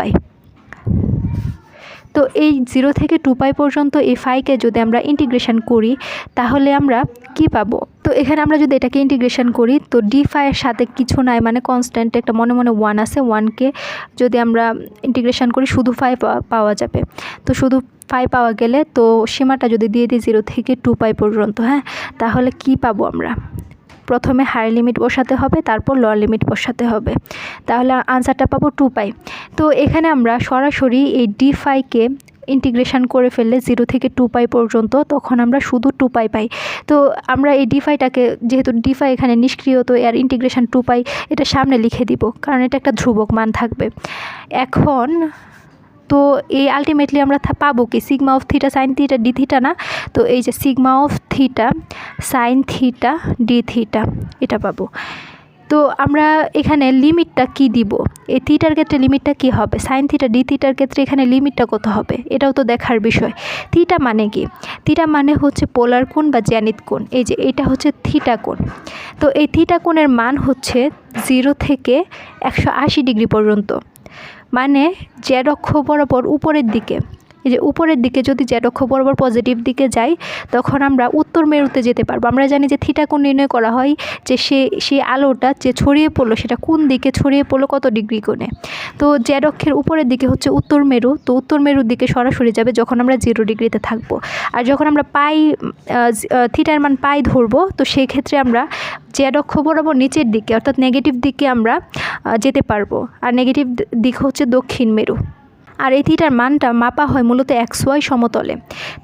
তো এই 0 থেকে 2π পর্যন্ত এই ফাইকে যদি আমরা ইন্টিগ্রেশন করি তাহলে আমরা কি পাবো? তো এখানে আমরা যদি এটাকে ইন্টিগ্রেশন করি তো ডি ফাইয়ের সাথে কিছু নাই, মানে কনস্ট্যান্ট একটা মনে মনে 1 আছে, 1কে যদি আমরা ইন্টিগ্রেশন করি শুধু 5 পাওয়া যাবে। তো শুধু 5 পাওয়া গেলে তো সীমাটা যদি দিয়ে দিই 0 থেকে 2π পর্যন্ত, হ্যাঁ, তাহলে কি পাবো আমরা? প্রথমে হায়ার লিমিট বসাতে হবে, তারপর লোয়ার লিমিট বসাতে হবে, তাহলে আনসারটা পাবো 2π। তো এখানে আমরা সরাসরি এই ডি ফাইকে ইন্টিগ্রেশন করে ফেললে 0 থেকে 2π পর্যন্ত, তখন আমরা শুধু 2π পাই। তো আমরা এই ডি ফাইটাকে, যেহেতু ডি ফাই এখানে নিষ্ক্রিয়, তো এর ইন্টিগ্রেশন 2π এটা সামনে লিখে দিব, কারণ এটা একটা ধ্রুবক মান থাকবে। এখন তো এই আলটিমেটলি আমরা পাবো কি? Sigma of theta sine theta D theta না? তো এই যে sigma of theta sine theta D theta এটা পাবো। তো আমরা এখানে লিমিটটা কি দিব? এই থিটার ক্ষেত্রে লিমিটটা কি হবে? সাইন থিটা ডি থিটার ক্ষেত্রে এখানে লিমিটটা কত হবে? এটাও তো দেখার বিষয়। থিটা মানে কি? থিটা মানে হচ্ছে পোলার কোণ বা জ্যানিথ কোণ। এই যে এটা হচ্ছে থিটা কোণ। তো এই থিটা কোণের মান হচ্ছে 0 থেকে 180 ডিগ্রি পর্যন্ত, মানে জেড অক্ষ বরাবর উপরের দিকে। এই যে উপরের দিকে যদি জেড অক্ষ বরাবর পজিটিভ দিকে যাই তখন আমরা উত্তর মেরুতে যেতে পারবো। আমরা জানি যে থিটা কোণ নির্ণয় করা হয় যে সেই আলোটা যে ছড়িয়ে পড়লো সেটা কোন দিকে ছড়িয়ে পড়লো, কত ডিগ্রি কোণে। তো জেড অক্ষের উপরের দিকে হচ্ছে উত্তর মেরু, তো উত্তর মেরুর দিকে সরাসরি যাবে যখন আমরা 0 ডিগ্রিতে থাকবো। আর যখন আমরা থিটার মান পাই ধরবো, তো সেই ক্ষেত্রে আমরা জেড অক্ষ বরাবর নিচের দিকে অর্থাৎ নেগেটিভ দিকে আমরা যেতে পারবো। আর নেগেটিভ দিক হচ্ছে দক্ষিণ মেরু। আর এই থিটার মানটা মাপা হয় মূলত XY সমতলে।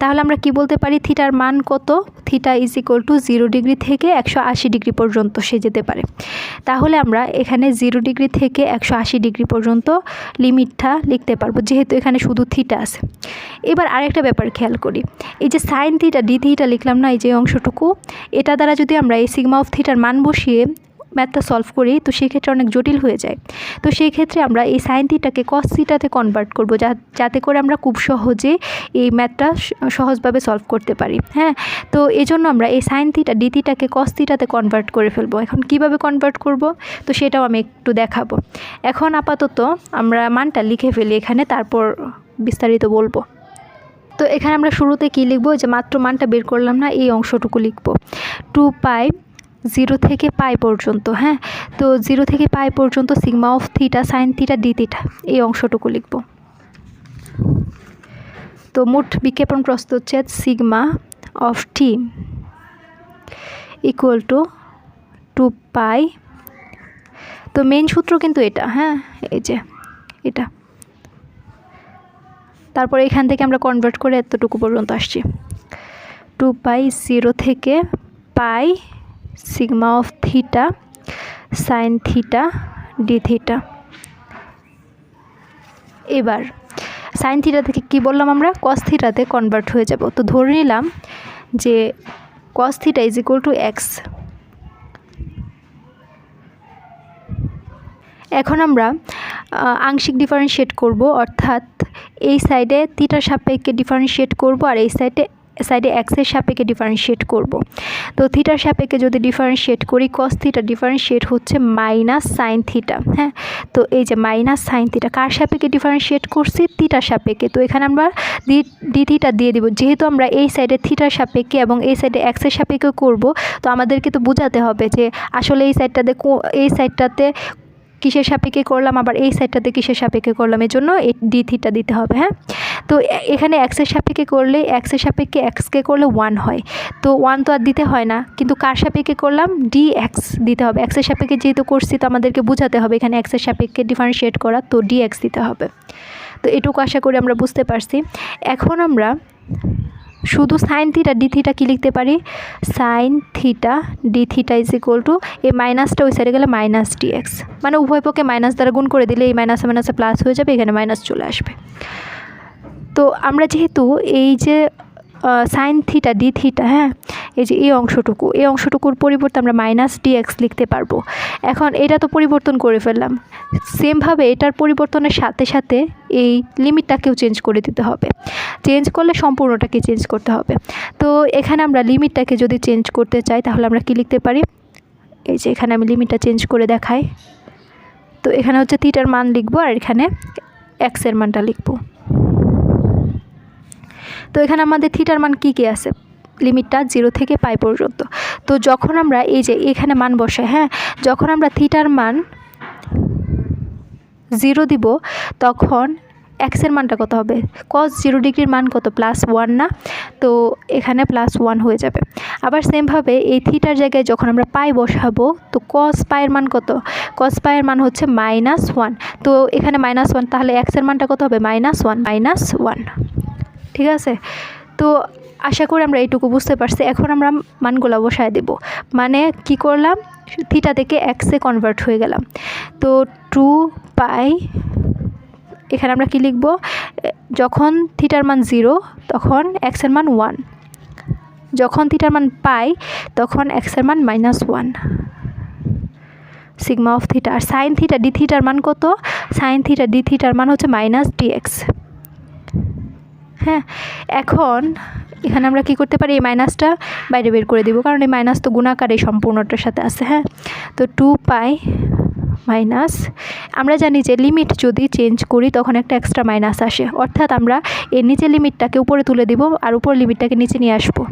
তাহলে আমরা কি বলতে পারি? থিটার মান কত? Theta is equal two 0 degree থেকে 180 ডিগ্রি পর্যন্ত সে যেতে পারে। তাহলে আমরা এখানে 0 ডিগ্রি থেকে 180 ডিগ্রি পর্যন্ত লিমিটটা লিখতে পারবো, যেহেতু এখানে শুধু থিটা আছে। এবার আরেকটা ব্যাপার খেয়াল করি, এই যে সাইন থিটা ডি থিটা লিখলাম না, এই যে অংশটুকু, এটা দ্বারা যদি আমরা এই সিগমা অফ থিটার মান বসিয়ে ম্যাথটা সলভ করি তো সেক্ষেত্রে অনেক জটিল হয়ে যায়। তো সেই ক্ষেত্রে আমরা এই সাইন থিটাকে কস থিটাতে কনভার্ট করবো, যাতে করে আমরা খুব সহজে এই ম্যাথটা সহজভাবে সলভ করতে পারি। হ্যাঁ, তো এজন্য আমরা এই সাইন থিটা ডি থিটাকে কস থিটাতে কনভার্ট করে ফেলবো। এখন কিভাবে কনভার্ট করব তো সেটাও আমি একটু দেখাবো। এখন আপাতত আমরা মানটা লিখে ফেলি এখানে, তারপর বিস্তারিত বলবো। তো এখানে আমরা শুরুতে কি লিখবো? যে মাত্র মানটা বের করলাম না, এই অংশটুকু লিখবো 2π 0 থেকে π পর্যন্ত। হ্যাঁ, তো 0 থেকে π পর্যন্ত sigma of theta sine theta D theta এই অংশটুকু লিখব। তো মোট বিক্ষেপণ প্রস্থ হচ্ছে sigma of t equal to 2π। তো মেন সূত্র কিন্তু এটা, হ্যাঁ, এই যে এটা। তারপর এখান থেকে আমরা কনভার্ট করে এতটুকু পর্যন্ত আসছি, 2π 0 থেকে π sigma of theta sine theta D theta. এবার সাইন থিটা থেকে কি বললাম আমরা? কস থিটাতে কনভার্ট হয়ে যাব। তো ধরে নিলাম যে cos theta is equal two x. এখন আমরা আংশিক ডিফারেন্সিয়েট করব, অর্থাৎ এই সাইডে থিটার সাপেক্ষে ডিফারেন্সিয়েট করব আর এই সাইডে এক্সের সাপেক্ষে ডিফারেন্সিয়েট করব। তো থিটার সাপেক্ষে যদি ডিফারেন্সিয়েট করি কস থিটা ডিফারেন্সিয়েট হচ্ছে মাইনাস সাইন থিটা। হ্যাঁ, তো এই যে মাইনাস সাইন থিটা কার সাপেক্ষে ডিফারেন্সিয়েট করছি? থিটার সাপেক্ষে। তো এখানে আমরা ডি থিটা দিয়ে দিব, যেহেতু আমরা এই সাইডে থিটার সাপেক্ষে এবং এই সাইডে এক্সের সাপেক্ষে করব, তো আমাদেরকে তো বোঝাতে হবে যে আসলে এই সাইডটাতে কিসের সাপেক্ষে করলাম, আবার এই সাইডটাতে কিসের সাপেক্ষে করলাম, এর জন্য এই ডি থিটা দিতে হবে। হ্যাঁ, তো এখানে এক্সের সাপেক্ষে করলে এক্সের সাপেক্ষে এক্সকে করলে 1 হয়, তো 1 তো আর দিতে হয় না, কিন্তু কার সাপেক্ষে করলাম? ডি এক্স দিতে হবে। এক্সের সাপেক্ষে যেহেতু করছি তো আমাদেরকে বোঝাতে হবে এখানে এক্সের সাপেক্ষে ডিফারেন্সিয়েট করা, তো ডি এক্স দিতে হবে। তো এটুকু আশা করি আমরা বুঝতে পারছি। এখন আমরা শুধু সাইন থিটা ডি থিটা কী লিখতে পারি? Sign theta D theta is equal two এই মাইনাসটা ওই সাইডে গেলে মাইনাস ডি এক্স, মানে উভয় পক্ষে মাইনাস দ্বারা গুণ করে দিলে এই মাইনাসে মাইনাসে প্লাস হয়ে যাবে, এখানে মাইনাস চলে আসবে। তো আমরা যেহেতু এই যে সাইন থিটা ডি থিটা, হ্যাঁ, এই যে এই অংশটুকুর পরিবর্তে আমরা মাইনাস ডি এক্স লিখতে পারবো। এখন এটা তো পরিবর্তন করে ফেললাম, সেমভাবে এটার পরিবর্তনের সাথে সাথে এই লিমিটটাকেও চেঞ্জ করে দিতে হবে। চেঞ্জ করলে সম্পূর্ণটাকে চেঞ্জ করতে হবে। তো এখানে আমরা লিমিটটাকে যদি চেঞ্জ করতে চাই তাহলে আমরা কি লিখতে পারি? এই যে এখানে আমি লিমিটটা চেঞ্জ করে দেখাই। তো এখানে হচ্ছে থিটার মান লিখবো আর এখানে এক্সের মানটা লিখবো। তো এখানে আমাদের থিটার মান কী আছে, লিমিটটা 0 থেকে পাই পর্যন্ত। তো যখন আমরা এই যে এখানে মান বসে, হ্যাঁ, যখন আমরা থিটার মান 0 দিব তখন এক্সের মানটা কত হবে, cos 0 ডিগ্রির মান কত, +1 না, তো এখানে +1 হয়ে যাবে। আবার সেমভাবে এই থিটার জায়গায় যখন আমরা পাই বসাবো তো cos পায়ের মান কত, cos পায়ের মান হচ্ছে -1, তো এখানে -1, তাহলে এক্সের মানটা কত হবে, -1, ঠিক আছে। তো আশা করি আমরা এইটুকু বুঝতে পারছি। এখন আমরা মানগুলো বসায় দেব, মানে কি করলাম, থিটা থেকে এক্সে কনভার্ট হয়ে গেলাম। তো 2π, এখানে আমরা কি লিখব, যখন থিটার মান 0 তখন এক্সের মান 1, যখন থিটার মান পাই তখন এক্সের মান -1, সিগমা অফ থিটা। আর সাইন থিটা ডি থিটার মান কত, সাইন থিটা ডি থিটার মান হচ্ছে -dx। হ্যাঁ, এখন এখানে আমরা কি করতে পারি, এই মাইনাসটা বাইরে বের করে দিব, কারণ এই মাইনাস তো গুণাকার এই সম্পূর্ণটার সাথে আছে। হ্যাঁ, তো 2π মাইনাস, আমরা জানি যে লিমিট যদি চেঞ্জ করি তখন একটা এক্সট্রা মাইনাস আসে, অর্থাৎ আমরা এর নিচের লিমিটটাকে উপরে তুলে দিব আর উপর লিমিটটাকে নিচে নিয়ে আসবো,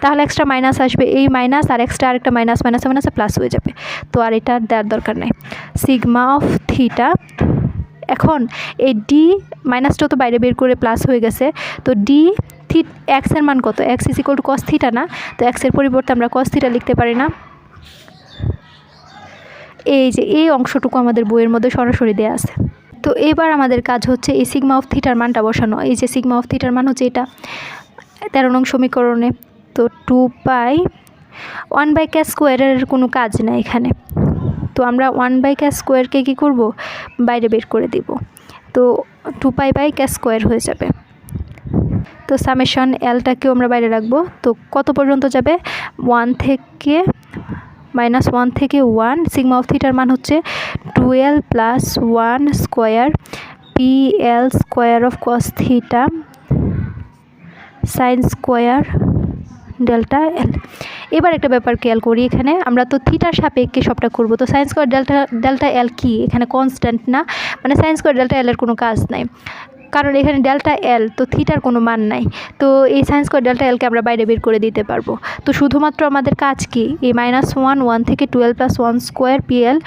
তাহলে এক্সট্রা মাইনাস আসবে, এই মাইনাস আর এক্সট্রা আরেকটা মাইনাস, মাইনাসে মাইনাসে প্লাস হয়ে যাবে। তো আর এটা দেওয়ার দরকার নেই। সিগমা অফ থিটা, এখন এই ডি মাইনাসটা তো বাইরে বের করে প্লাস হয়ে গেছে, তো ডি এক্সের মান কত, X is equal to cos theta না, তো এক্সের পরিবর্তে আমরা কস থিটা লিখতে পারি না। এই যে এই অংশটুকু আমাদের বইয়ের মধ্যে সরাসরি দেওয়া আছে। তো এবার আমাদের কাজ হচ্ছে এই সিগমা অফ থিটার মানটা বসানো। এই যে সিগমা অফ থিটার মান হচ্ছে এটা 13 নং সমীকরণে। তো 2π 1/k² কোনো কাজ নাই এখানে, তো আমরা 1/k² কী করব, বাইরে বের করে দিব, তো 2π/k² হয়ে যাবে। তো সামেশন এলটাকেও আমরা বাইরে রাখবো। তো কত পর্যন্ত যাবে, 1 থেকে -1 থেকে 1, সিগমা অফ থিটার মান হচ্ছে 12 + 1 square PL² of cos theta sin square delta এল। এবার একটা ব্যাপার খেয়াল করি, এখানে আমরা তো থিটার সাপেক্ষে সবটা করব, তো sin স্কোয়ার ডেল্টা এল কি, এখানে কনস্ট্যান্ট না, মানে sin স্কোয়ার ডেল্টা এল এর কোনো কাজ নাই, কারণ এখানে ডেল্টা এল তো থিটার কোনো মান নাই, তো এই sin স্কোয়ার ডেল্টা এলকে আমরা বাইরে বের করে দিতে পারবো। তো শুধুমাত্র আমাদের কাজ কি, এই -1 থেকে 12 + 1 স্কোয়ার PL²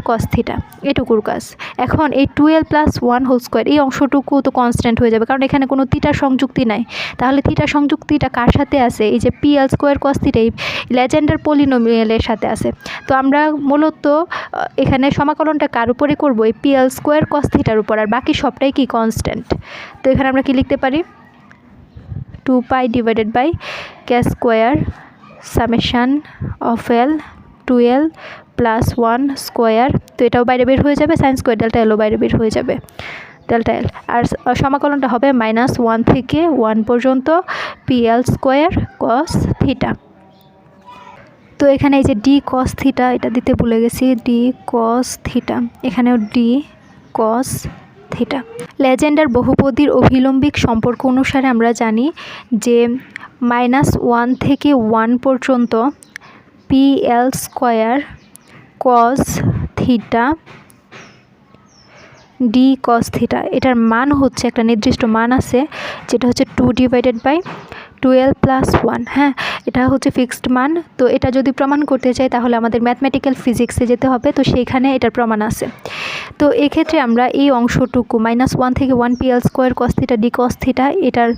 cos থিটা, এটুকুর কাজ। এখন এই 12 + 1 হোল স্কোয়ার এই অংশটুকু তো কনস্ট্যান্ট হয়ে যাবে, কারণ এখানে কোনো থিটার সংযুক্তি নাই, তাহলে থিটার সংযুক্তিটা কার সাথে আছে, এই যে PL² cos থিটা, এই লেজেন্ডার পলিনোমিয়ালের সাথে আছে। তো আমরা মূলত এখানে সমাকলনটা কার উপরে করব, এই PL² cos থিটার উপর, আর বাকি সবটাই কি কনস্ট্যান্ট। তো এখানে আমরা কি লিখতে পারি, 2π / k² summation of L 12 + 1 square, তো এটাও বাইরে বের হয়ে যাবে, sin স্কোয়ার ডেল্টা এলও বাইরে বের হয়ে যাবে, ডেল্টা এল। আর সমাকলনটা হবে -1 থেকে 1 পর্যন্ত PL² cos থিটা। তো এখানে এই যে ডি cos থিটা, এটা দিতে ভুলে গেছি, ডি cos থিটা, এখানেও ডি cos থিটা। লেজেন্ডার বহুপদীর অভিলম্বিক সম্পর্ক অনুসারে আমরা জানি যে -1 থেকে 1 পর্যন্ত PL² cos theta D cos theta, এটার মান হচ্ছে একটা নির্দিষ্ট মান আছে, যেটা হচ্ছে 2/12 + 1। হ্যাঁ, এটা হচ্ছে ফিক্সড মান। তো এটা যদি প্রমাণ করতে চাই তাহলে আমাদের ম্যাথমেটিক্যাল ফিজিক্সে যেতে হবে, তো সেইখানে এটার প্রমাণ আছে। তো এক্ষেত্রে আমরা এই অংশটুকু -1 থেকে 1 PL² cos theta D cos theta এটার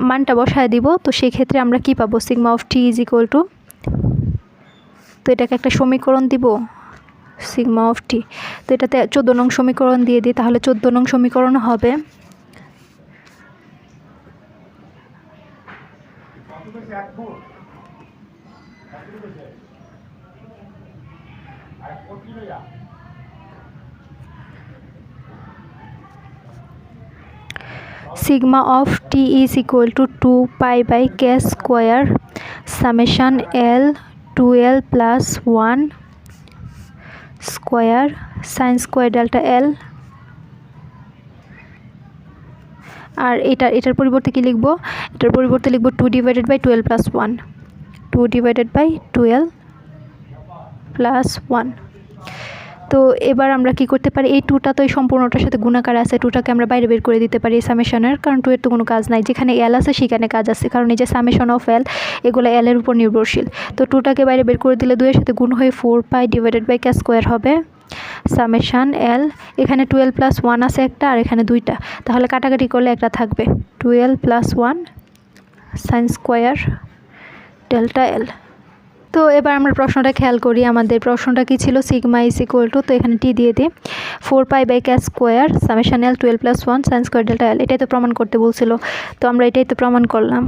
মানটা বসায় দিব। তো সেক্ষেত্রে আমরা কি পাবো, sigma of t is equal two, তো এটাকে একটা সমীকরণ দিব, সিগমা অফ টি। তো এটাতে 14 নং সমীকরণ দিয়ে দিই, তাহলে 14 নং সমীকরণ হবে sigma of t is equal to 2π/k² summation l 12 + 1 square sin square delta l. আর এটার পরিবর্তে কি লিখব, এটার পরিবর্তে লিখব 2/12 + 1, 2/12 + 1। তো এবার আমরা কি করতে পারি, এই টুটা তো এই সম্পূর্ণটার সাথে গুণাকার আছে, টুটাকে আমরা বাইরে বের করে দিতে পারি এই সামেশনের, কারণ টু এর তো কোনো কাজ নাই, যেখানে এল আছে সেখানে কাজ আছে, কারণ এই যে সামেশন অফ এল এগুলো এল এর উপর নির্ভরশীল। তো টুটাকে বাইরে বের করে দিলে 2 এর সাথে গুণ হয়ে 4 ডিভাইডেড বাই কে স্কোয়ার হবে সামেশন এল। এখানে 12 + 1 আছে একটা, আর এখানে 2টা, তাহলে কাটাকাটি করলে একটা থাকবে 12 + 1 সাইন স্কোয়ার ডেল্টা এল। তো এবার আমরা প্রশ্নটা খেয়াল করি, আমাদের প্রশ্নটা কি ছিল, সিগমা ইজ ইকুয়াল টু, তো এখানে টি দিয়ে দিই 4 square summation l 12 + 1 sine square delta এল, এটাই তো প্রমাণ করতে বলছিল, তো আমরা এটাই তো প্রমাণ করলাম।